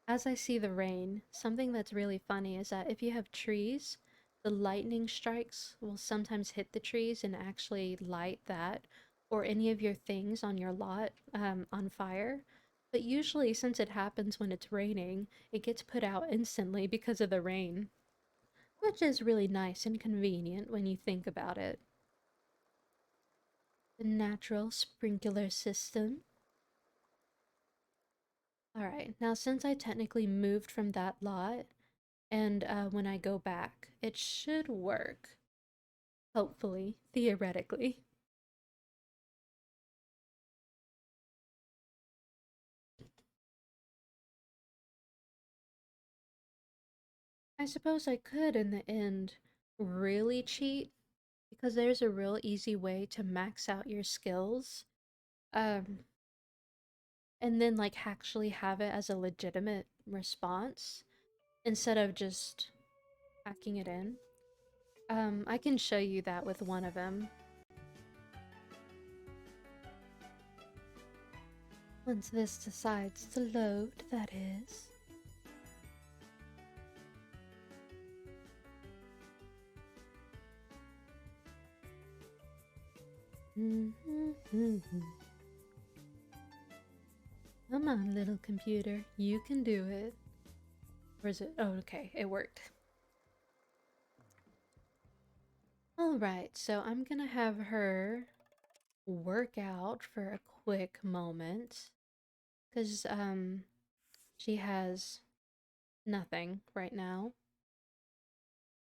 as I see the rain, something that's really funny is that if you have trees, the lightning strikes will sometimes hit the trees and actually light that or any of your things on your lot on fire. But usually, since it happens when it's raining, it gets put out instantly because of the rain, which is really nice and convenient when you think about it. The natural sprinkler system. Alright, now since I technically moved from that lot, and when I go back, it should work. Hopefully, theoretically. I suppose I could, in the end, really cheat, because there's a real easy way to max out your skills, um, and then, like, actually have it as a legitimate response, instead of just hacking it in. I can show you that with one of them. Once this decides to load, that is. Come on, little computer, you can do it. Or is it? Oh, okay, it worked. Alright, so I'm gonna have her work out for a quick moment. Because, she has nothing right now.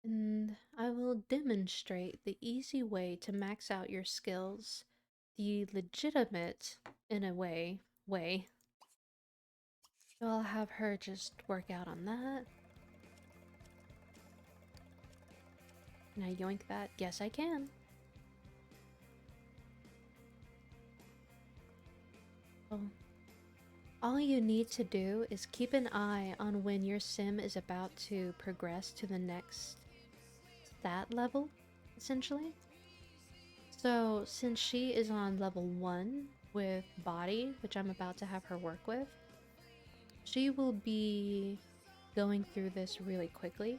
And I will demonstrate the easy way to max out your skills. The legitimate, in a way. So I'll have her just work out on that. Can I yoink that? Yes, I can. Oh. All you need to do is keep an eye on when your sim is about to progress to the next stat level, essentially. So, since she is on level 1 with body, which I'm about to have her work with, she will be going through this really quickly.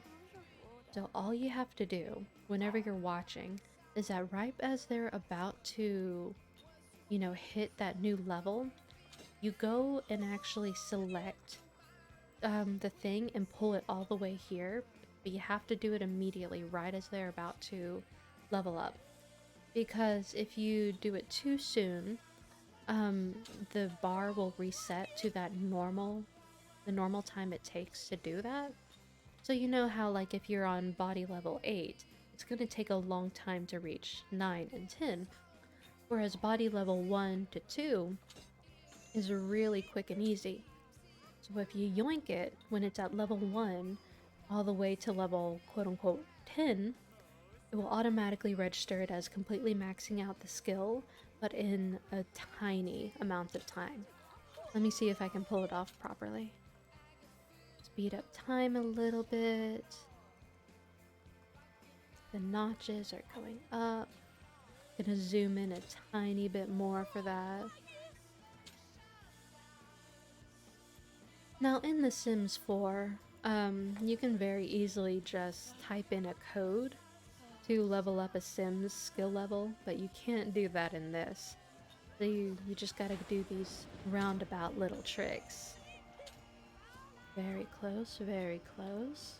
So all you have to do whenever you're watching is that right as they're about to, hit that new level, you go and actually select the thing and pull it all the way here but you have to do it immediately, right as they're about to level up. Because if you do it too soon, the bar will reset to the normal time it takes to do that. So you know how, like, if you're on body level 8, it's going to take a long time to reach 9 and 10, whereas body level 1 to 2 is really quick and easy. So if you yoink it when it's at level 1 all the way to level quote-unquote 10, it will automatically register it as completely maxing out the skill, but in a tiny amount of time. Let me see if I can pull it off properly. Speed up time a little bit. The notches are going up. Gonna zoom in a tiny bit more for that. Now in The Sims 4, you can very easily just type in a code to level up a Sim's skill level, but you can't do that in this. So you just gotta do these roundabout little tricks. Very close, very close.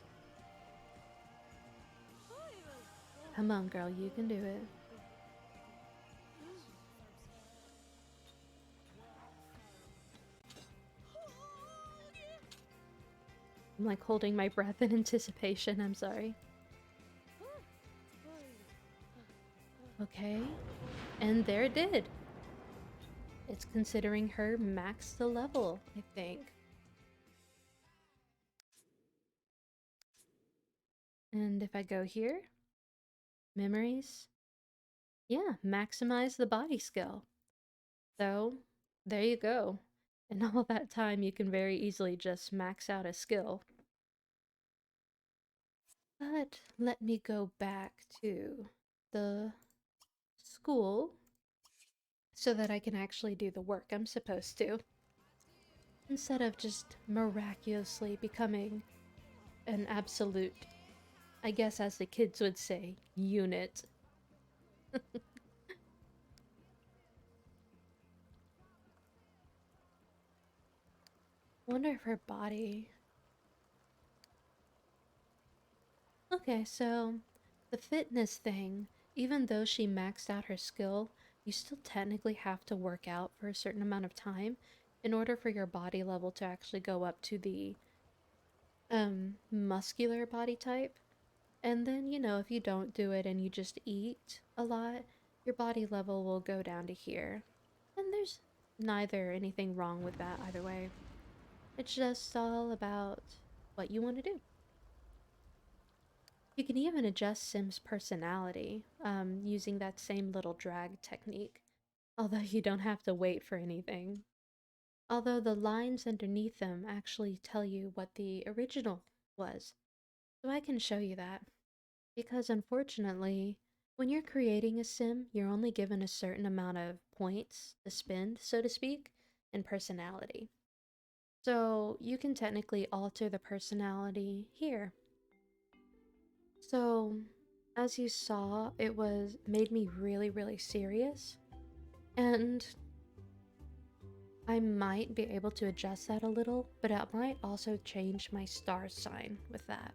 Come on, girl, you can do it. I'm like holding my breath in anticipation, I'm sorry. Okay, and there it did. It's considering her max the level, I think. And if I go here, memories, yeah, maximize the body skill. So, there you go. In all that time, you can very easily just max out a skill. But let me go back to the school so that I can actually do the work I'm supposed to. Instead of just miraculously becoming an absolute, I guess as the kids would say, unit. Wonder if her body... Okay, so the fitness thing, even though she maxed out her skill, you still technically have to work out for a certain amount of time in order for your body level to actually go up to the muscular body type. And then, you know, if you don't do it and you just eat a lot, your body level will go down to here. And there's neither anything wrong with that either way. It's just all about what you want to do. You can even adjust Sim's personality using that same little drag technique, although you don't have to wait for anything. Although the lines underneath them actually tell you what the original was. So I can show you that. Because unfortunately, when you're creating a sim, you're only given a certain amount of points to spend, so to speak, in personality. So you can technically alter the personality here. So, as you saw, it made me really, really serious. And I might be able to adjust that a little, but it might also change my star sign with that.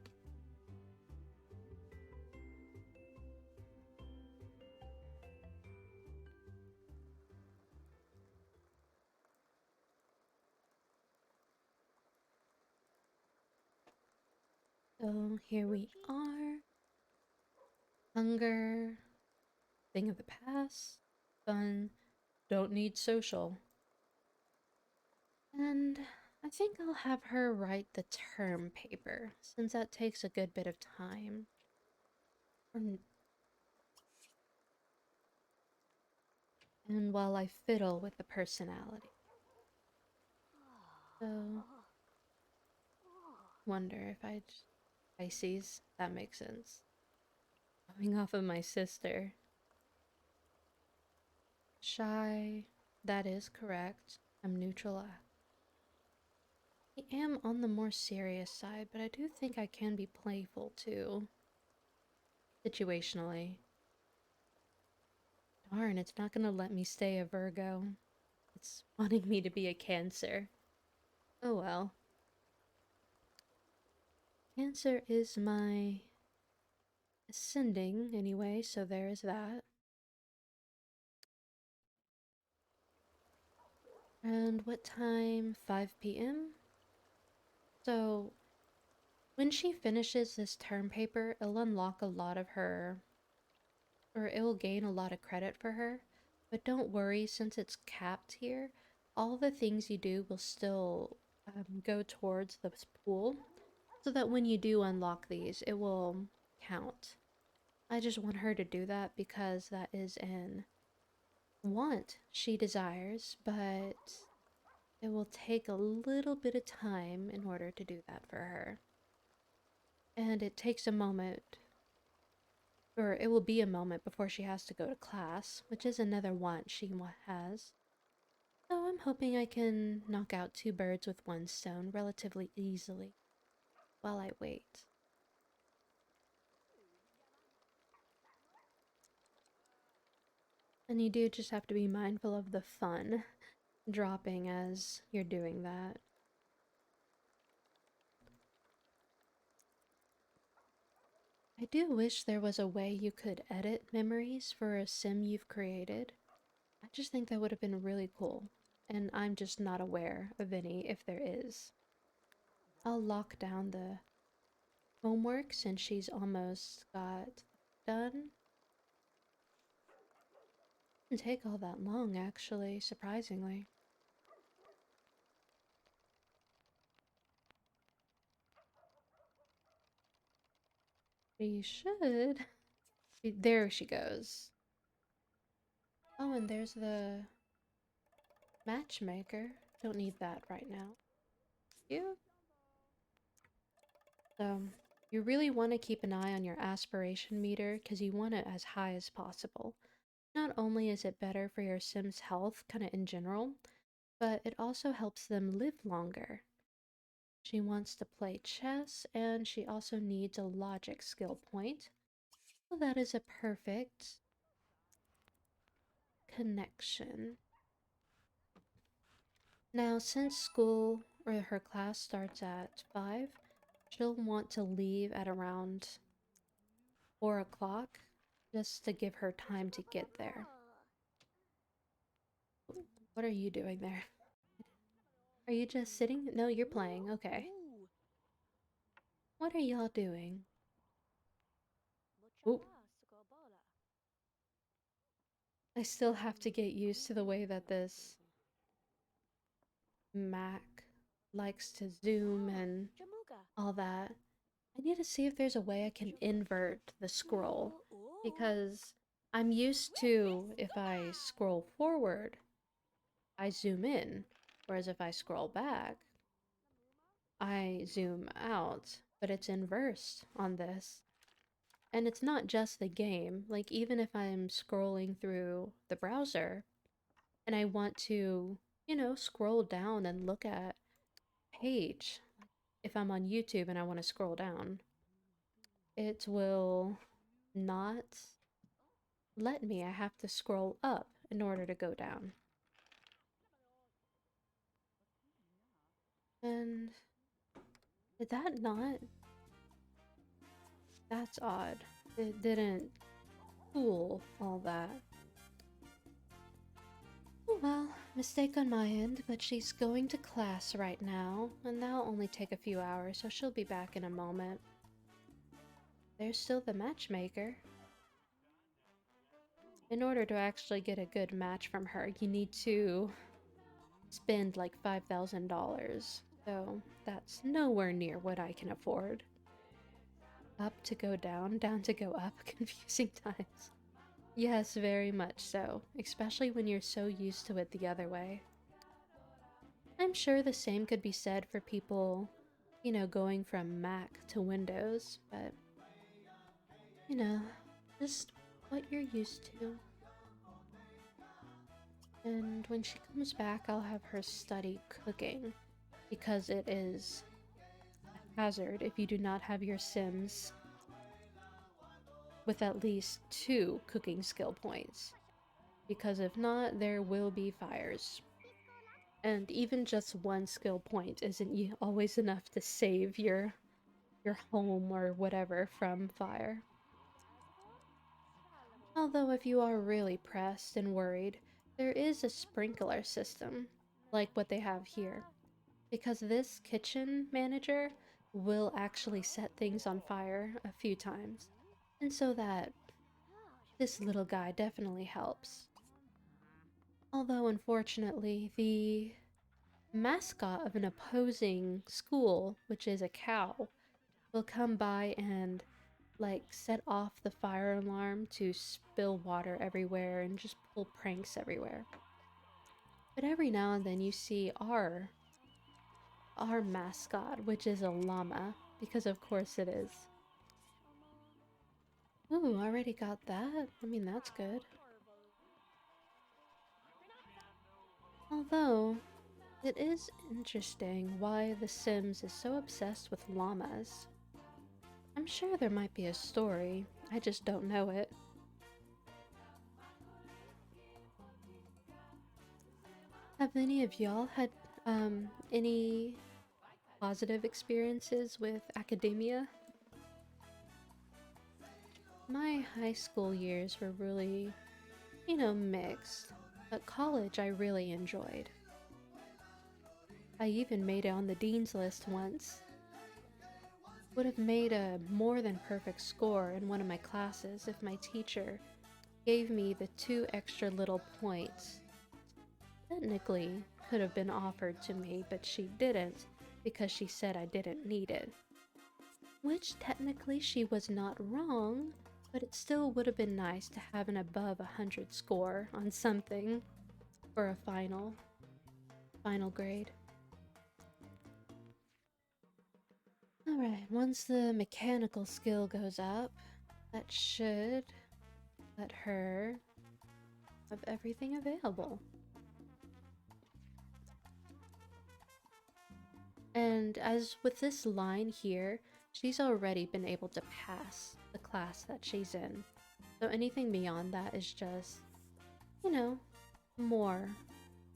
So here we are. Hunger, thing of the past, fun, don't need social. And I think I'll have her write the term paper, since that takes a good bit of time. And while I fiddle with the personality. So, wonder if I'd... Pisces, that makes sense. Going off of my sister. Shy, that is correct. I'm neutral. I am on the more serious side, but I do think I can be playful too. Situationally. Darn, it's not gonna let me stay a Virgo. It's wanting me to be a Cancer. Oh well. Cancer is my ascending anyway, so there is that. And what time? 5 p.m.? So when she finishes this term paper, it'll unlock a lot of her, or it will gain a lot of credit for her. But don't worry, since it's capped here, all the things you do will still go towards this pool, so that when you do unlock these, it will count. I just want her to do that because that is an want she desires, but it will take a little bit of time in order to do that for her. And it takes a moment, or it will be a moment before she has to go to class, which is another want she has. So I'm hoping I can knock out two birds with one stone relatively easily while I wait. And you do just have to be mindful of the fun dropping as you're doing that. I do wish there was a way you could edit memories for a sim you've created. I just think that would have been really cool, and I'm just not aware of any if there is. I'll lock down the homework since she's almost got done. Didn't take all that long, actually, surprisingly. She should. There she goes. Oh, and there's the matchmaker. Don't need that right now. You? You really want to keep an eye on your aspiration meter because you want it as high as possible. Not only is it better for your Sim's health, kind of in general, but it also helps them live longer. She wants to play chess, and she also needs a logic skill point. So that is a perfect connection. Now, since school or her class starts at 5, she'll want to leave at around 4 o'clock just to give her time to get there. What are you doing there? Are you just sitting? No, you're playing. Okay. What are y'all doing? Oop. I still have to get used to the way that this Mac likes to zoom and all that. I need to see if there's a way I can invert the scroll because I'm used to if I scroll forward, I zoom in, whereas if I scroll back, I zoom out, but it's inversed on this. And it's not just the game, like even if I'm scrolling through the browser and I want to, scroll down and look at page, if I'm on YouTube and I want to scroll down, it will not let me. I have to scroll up in order to go down. And did that not? That's odd. It didn't fool all that. Oh well, mistake on my end, but she's going to class right now, and that'll only take a few hours, so she'll be back in a moment. There's still the matchmaker. In order to actually get a good match from her, you need to spend like $5,000. So that's nowhere near what I can afford. Up to go down, down to go up, confusing times. Yes, very much so, especially when you're so used to it the other way. I'm sure the same could be said for people, going from Mac to Windows, but, you know, just what you're used to. And when she comes back, I'll have her study cooking because it is a hazard if you do not have your Sims with at least 2 cooking skill points. Because if not, there will be fires. And even just 1 skill point isn't always enough to save your your home or whatever from fire. Although, if you are really pressed and worried, there is a sprinkler system, like what they have here, because this kitchen manager will actually set things on fire a few times, and so that this little guy definitely helps. Although, unfortunately, the mascot of an opposing school, which is a cow, will come by and like set off the fire alarm to spill water everywhere and just pull pranks everywhere. But every now and then you see our mascot, which is a llama, because of course it is. Ooh, already got that. I mean, that's good. Although, it is interesting why The Sims is so obsessed with llamas. I'm sure there might be a story, I just don't know it. Have any of y'all had any positive experiences with academia? My high school years were really, mixed, but college I really enjoyed. I even made it on the dean's list once. Would have made a more than perfect score in one of my classes if my teacher gave me the 2 extra little points. Technically, could have been offered to me, but she didn't because she said I didn't need it. Which technically she was not wrong, but it still would have been nice to have an above 100 score on something for a final grade. Alright, once the mechanical skill goes up, that should let her have everything available. And as with this line here, she's already been able to pass the class that she's in. So anything beyond that is just, more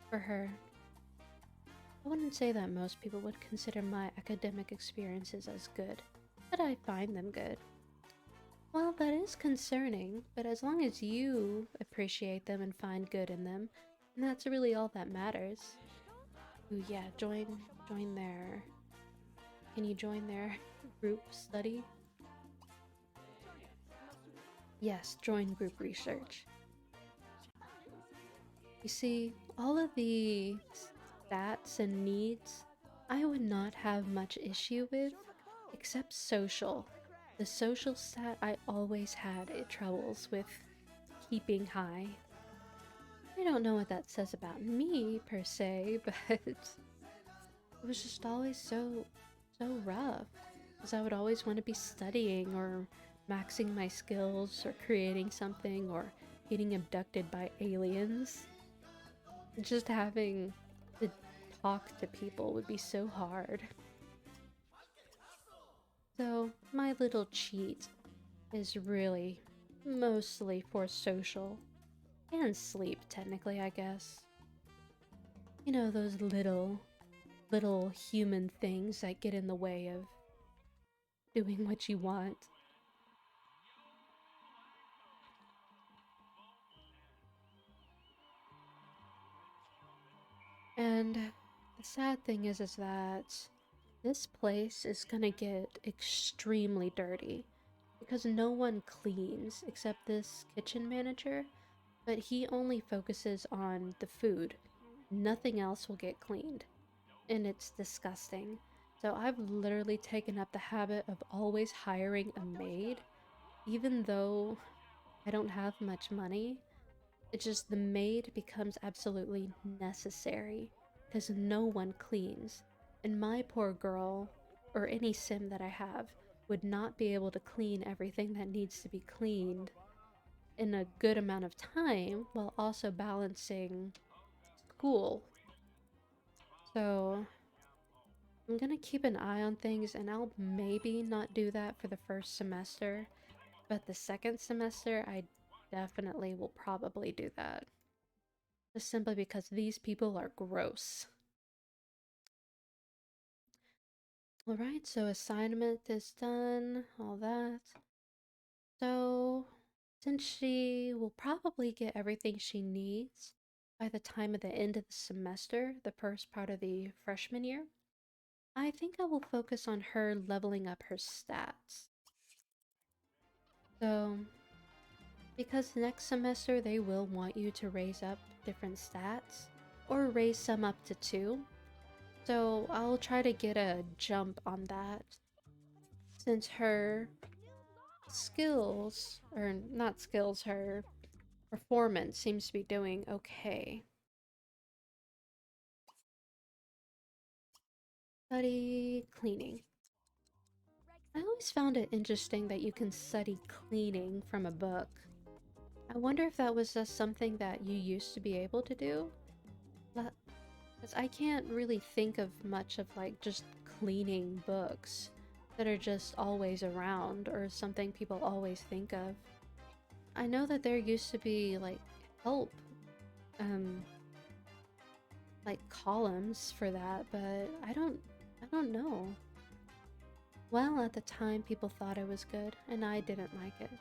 for her. I wouldn't say that most people would consider my academic experiences as good, but I find them good. Well, that is concerning, but as long as you appreciate them and find good in them, that's really all that matters. Ooh, yeah, join their... Can you join their group study? Yes, join group research. You see, all of the stats and needs I would not have much issue with, except social. The social stat I always had troubles with keeping high. I don't know what that says about me, per se, but it was just always so rough. Because I would always want to be studying or maxing my skills or creating something or getting abducted by aliens. Just having to talk to people would be so hard. So my little cheat is really mostly for social and sleep, technically, I guess. You know, those little human things that get in the way of doing what you want. And the sad thing is that this place is gonna get extremely dirty because no one cleans except this kitchen manager, but he only focuses on the food. Nothing else will get cleaned, and it's disgusting. So I've literally taken up the habit of always hiring a maid, even though I don't have much money. It's just the maid becomes absolutely necessary because no one cleans. And my poor girl, or any sim that I have, would not be able to clean everything that needs to be cleaned in a good amount of time while also balancing school. So I'm gonna keep an eye on things, and I'll maybe not do that for the first semester, but the second semester I definitely will probably do that. Just simply because these people are gross. Alright, so assignment is done, all that. So, since she will probably get everything she needs by the time of the end of the semester, the first part of the freshman year, I think I will focus on her leveling up her stats. So, because next semester they will want you to raise up different stats, or raise some up to 2. So I'll try to get a jump on that, since her skills, or not skills, her performance seems to be doing okay. Study cleaning. I always found it interesting that you can study cleaning from a book. I wonder if that was just something that you used to be able to do? Because I can't really think of much of like just cleaning books that are just always around or something people always think of. I know that there used to be like help, um, like columns for that, but I don't know. Well, at the time people thought it was good and I didn't like it.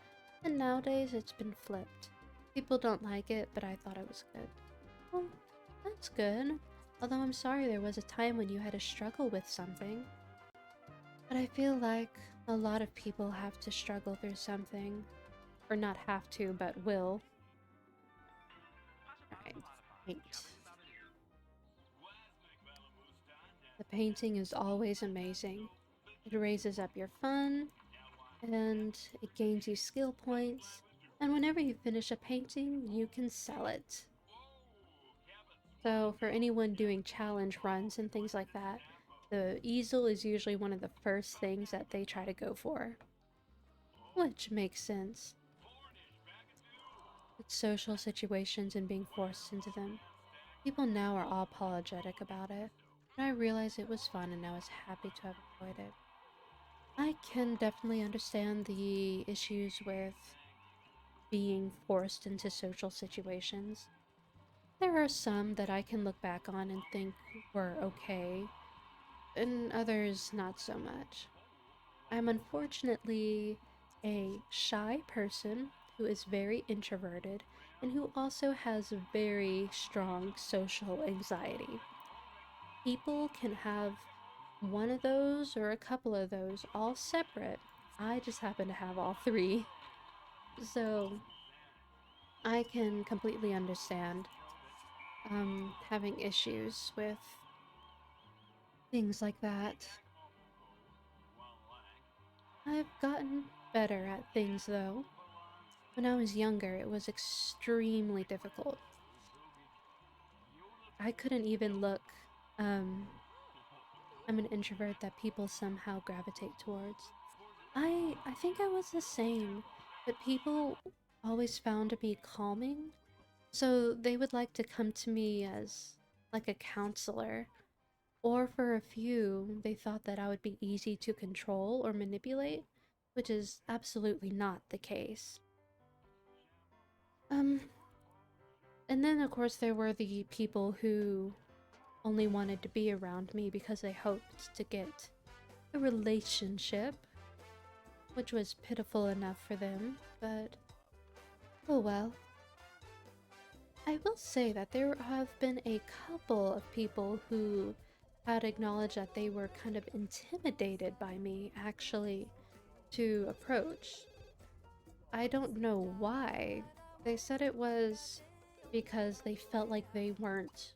And nowadays it's been flipped. People don't like it, but I thought it was good. Well, that's good. Although I'm sorry there was a time when you had to struggle with something. But I feel like a lot of people have to struggle through something. Or not have to, but will. Alright, paint. The painting is always amazing. It raises up your fun, and it gains you skill points, and whenever you finish a painting, you can sell it. So for anyone doing challenge runs and things like that, the easel is usually one of the first things that they try to go for. Which makes sense. With social situations and being forced into them. People now are all apologetic about it, but I realized it was fun and I was happy to have enjoyed it. I can definitely understand the issues with being forced into social situations. There are some that I can look back on and think were okay, and others not so much. I'm unfortunately a shy person who is very introverted and who also has very strong social anxiety. People can have one of those or a couple of those all separate. I just happen to have all three. So I can completely understand having issues with things like that. I've gotten better at things though. When I was younger, it was extremely difficult. I couldn't even look. Um, I'm an introvert that people somehow gravitate towards. I think I was the same, but people always found me calming, so they would like to come to me as like a counselor. Or for a few, they thought that I would be easy to control or manipulate, which is absolutely not the case. Um, and then of course there were the people who only wanted to be around me because they hoped to get a relationship, which was pitiful enough for them, but oh well. I will say that there have been a couple of people who had acknowledged that they were kind of intimidated by me actually to approach. I don't know why. They said it was because they felt like they weren't.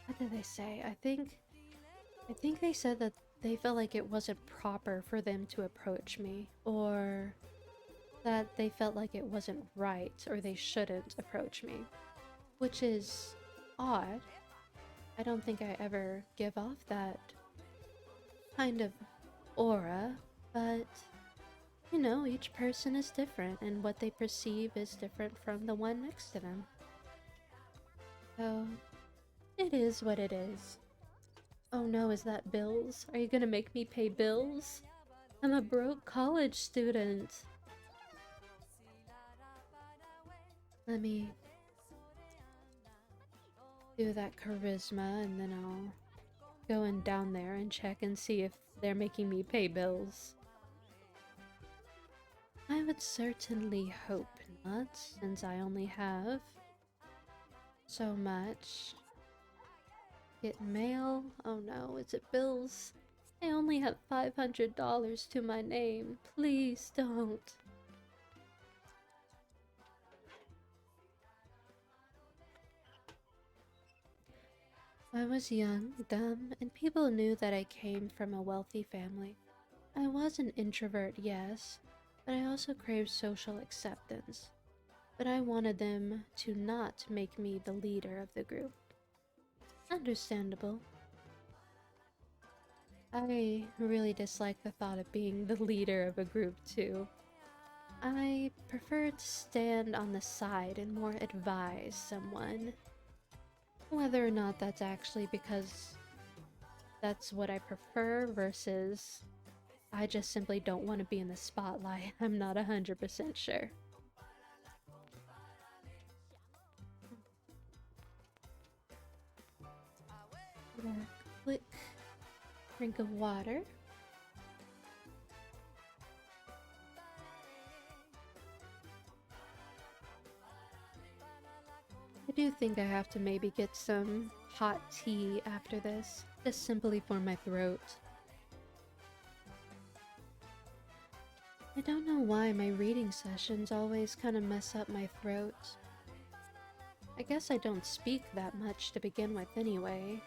What did they say? I think they said that they felt like it wasn't proper for them to approach me, or that they felt like it wasn't right or they shouldn't approach me, which is odd. I don't think I ever give off that kind of aura, but you know, each person is different and what they perceive is different from the one next to them. So, it is what it is. Oh no, is that bills? Are you gonna make me pay bills? I'm a broke college student. Let me do that charisma and then I'll going down there and check and see if they're making me pay bills. I would certainly hope not, since I only have so much. Get mail? Oh no, is it bills? I only have $500 to my name. Please don't. I was young, dumb, and people knew that I came from a wealthy family. I was an introvert, yes, but I also craved social acceptance. But I wanted them to not make me the leader of the group. Understandable. I really dislike the thought of being the leader of a group too. I prefer to stand on the side and more advise someone. Whether or not that's actually because that's what I prefer versus I just simply don't want to be in the spotlight. I'm not 100% sure. Quick drink of water. I do think I have to maybe get some hot tea after this, just simply for my throat. I don't know why my reading sessions always kind of mess up my throat. I guess I don't speak that much to begin with anyway,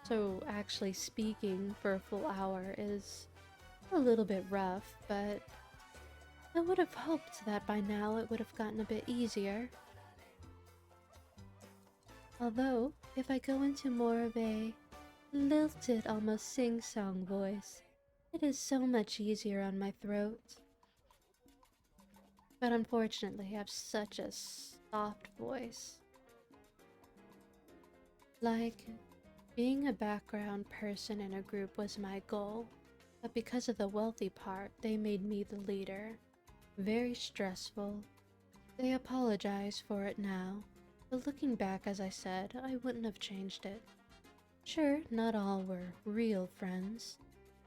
so actually speaking for a full hour is a little bit rough, but I would have hoped that by now it would have gotten a bit easier. Although, if I go into more of a lilted, almost sing-song voice, it is so much easier on my throat. But unfortunately, I have such a soft voice. Like, being a background person in a group was my goal, but because of the wealthy part, they made me the leader. Very stressful. They apologize for it now, but looking back, as I said, I wouldn't have changed it. Sure, not all were real friends,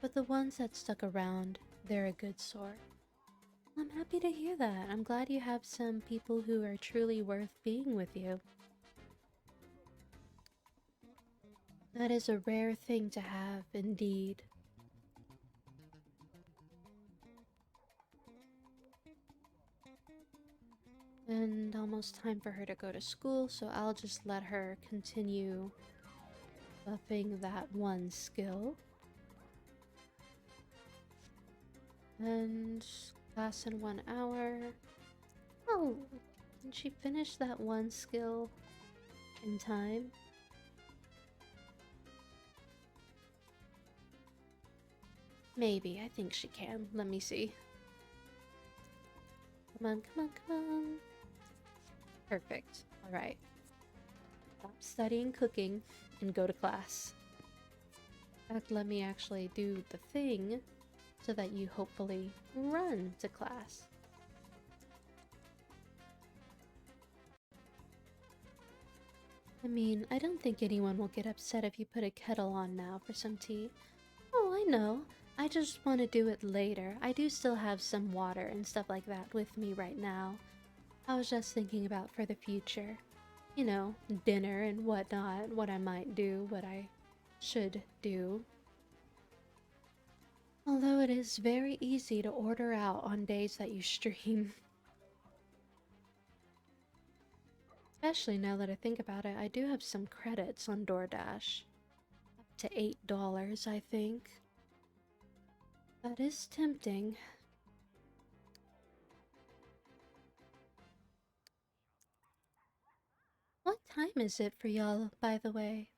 but the ones that stuck around, they're a good sort. I'm happy to hear that. I'm glad you have some people who are truly worth being with you. That is a rare thing to have, indeed. And almost time for her to go to school, so I'll just let her continue buffing that one skill. And class in 1 hour. Oh, can she finish that one skill in time? Maybe, I think she can. Let me see. Come on, come on, come on. Perfect. Alright. Stop studying cooking and go to class. In fact, let me actually do the thing so that you hopefully run to class. I mean, I don't think anyone will get upset if you put a kettle on now for some tea. Oh, I know. I just want to do it later. I do still have some water and stuff like that with me right now. I was just thinking about for the future. You know, dinner and whatnot, what I might do, what I should do. Although it is very easy to order out on days that you stream. Especially now that I think about it, I do have some credits on DoorDash. Up to $8, I think. That is tempting. What time is it for y'all, by the way?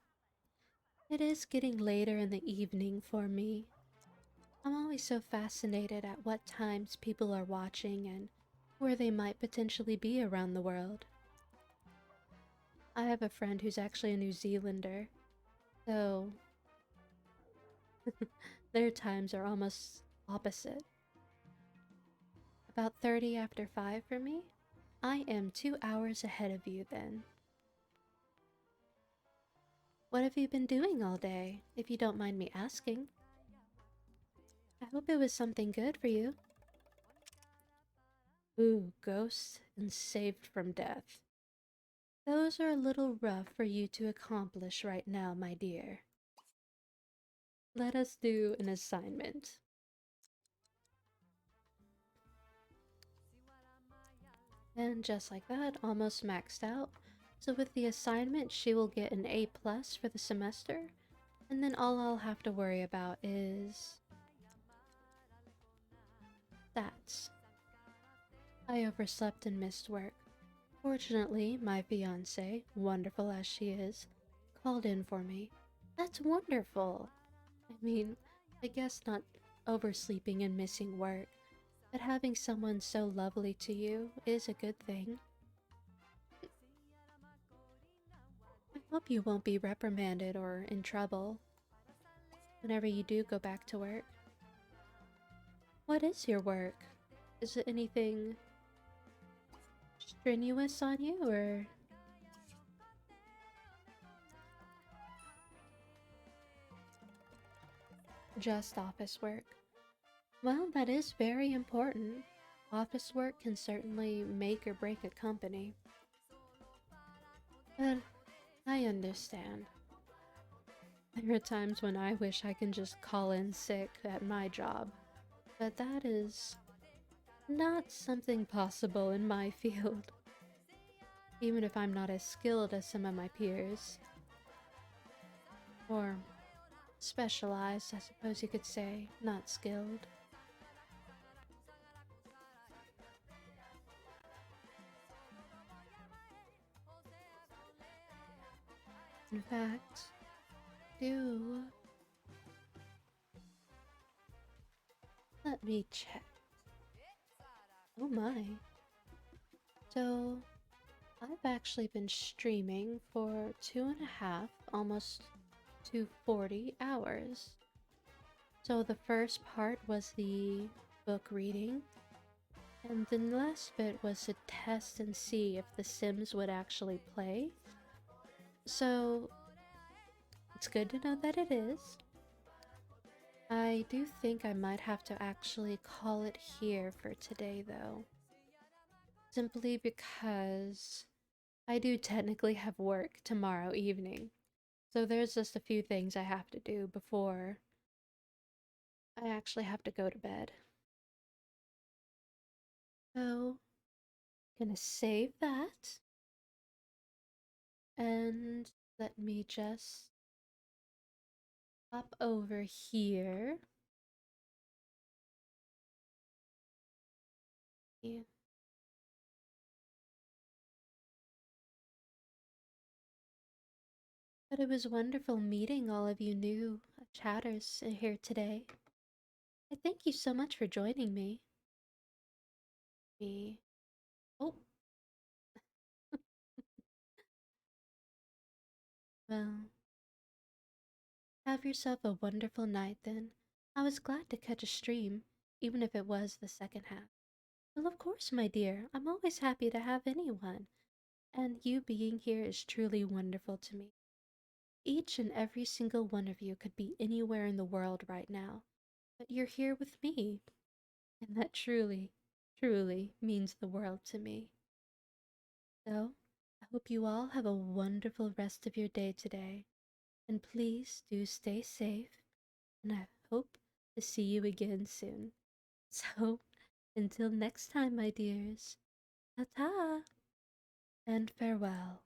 It is getting later in the evening for me. I'm always so fascinated at what times people are watching and where they might potentially be around the world. I have a friend who's actually a New Zealander, so their times are almost opposite. About 30 after 5 for me? I am 2 hours ahead of you then. What have you been doing all day, if you don't mind me asking? I hope it was something good for you. Ooh, ghosts and saved from death. Those are a little rough for you to accomplish right now, my dear. Let us do an assignment. And just like that, almost maxed out. So with the assignment, she will get an A plus for the semester. And then all I'll have to worry about is stats. I overslept and missed work. Fortunately, my fiance, wonderful as she is, called in for me. That's wonderful. I mean, I guess not oversleeping and missing work, but having someone so lovely to you is a good thing. I hope you won't be reprimanded or in trouble whenever you do go back to work. What is your work? Is it anything strenuous on you or just office work? Well, that is very important. Office work can certainly make or break a company. But I understand. There are times when I wish I can just call in sick at my job, but that is not something possible in my field. Even if I'm not as skilled as some of my peers. Or specialized, I suppose you could say, not skilled. In fact, do let me check. Oh my. So, I've actually been streaming for 2.5, almost 240 hours. So the first part was the book reading, and the last bit was to test and see if the Sims would actually play. So it's good to know that it is. I do think I might have to actually call it here for today though. Simply because I do technically have work tomorrow evening. So there's just a few things I have to do before I actually have to go to bed. So, gonna save that. And let me just hop over here. Yeah. But it was wonderful meeting all of you new chatters here today. I thank you so much for joining me. Me. Oh, well, have yourself a wonderful night then. I was glad to catch a stream, even if it was the second half. Well, of course, my dear. I'm always happy to have anyone, and you being here is truly wonderful to me. Each and every single one of you could be anywhere in the world right now, but you're here with me, and that truly, truly means the world to me. So, I hope you all have a wonderful rest of your day today, and please do stay safe, and I hope to see you again soon. So, until next time, my dears, ta ta, and farewell.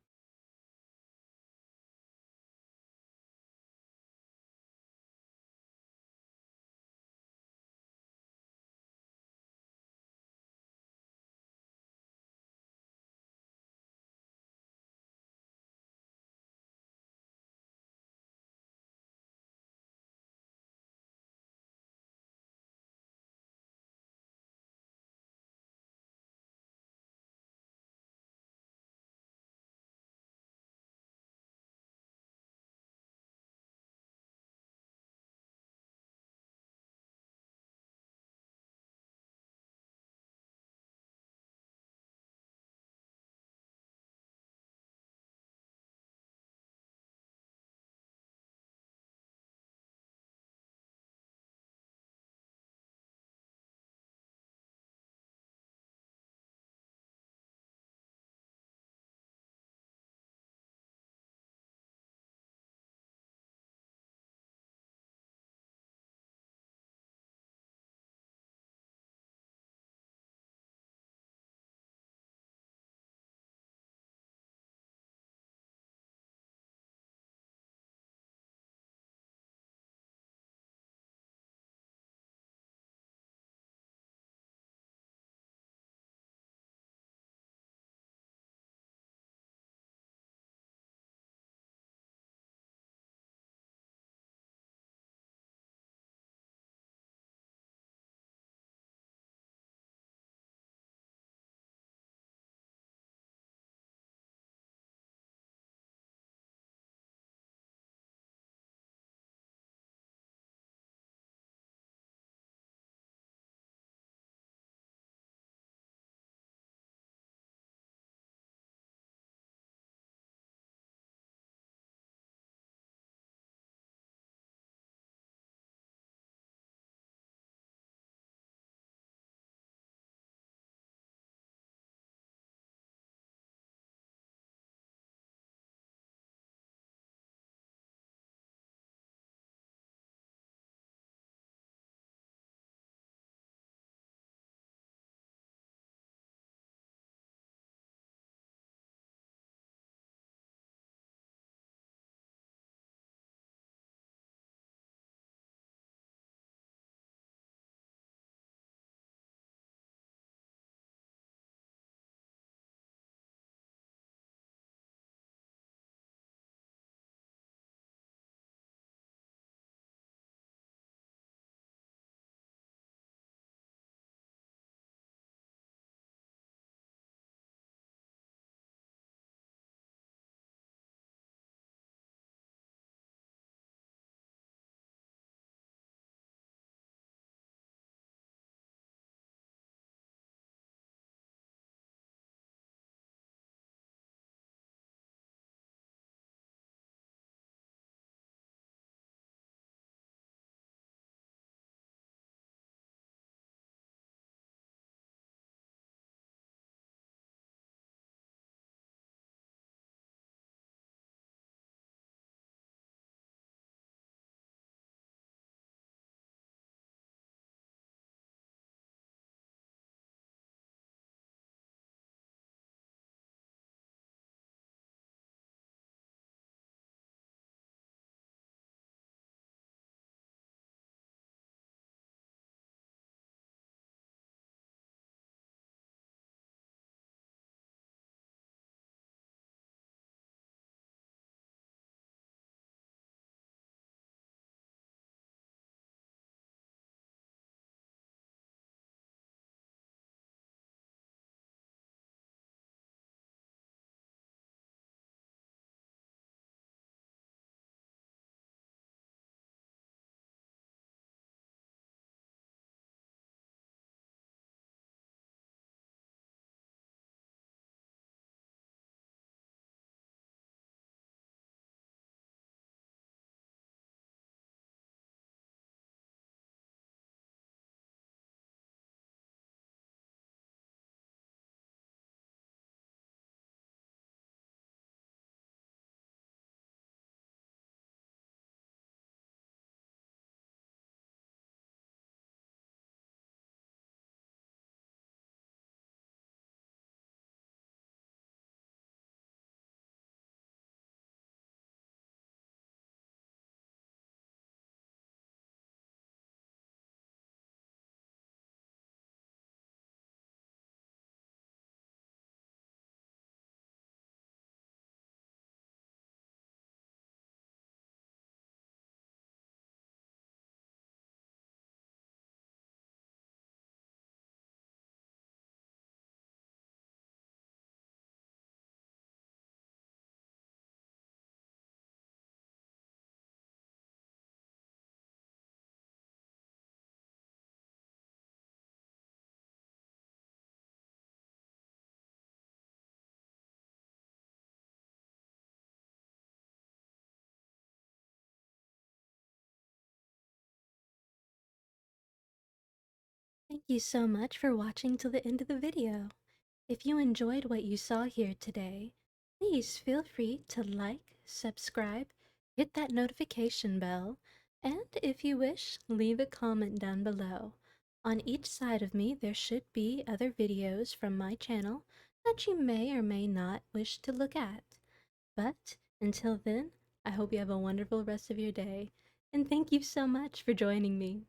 Thank you so much for watching till the end of the video. If you enjoyed what you saw here today, please feel free to like, subscribe, hit that notification bell, and if you wish, leave a comment down below. On each side of me, there should be other videos from my channel that you may or may not wish to look at. But until then, I hope you have a wonderful rest of your day, and thank you so much for joining me.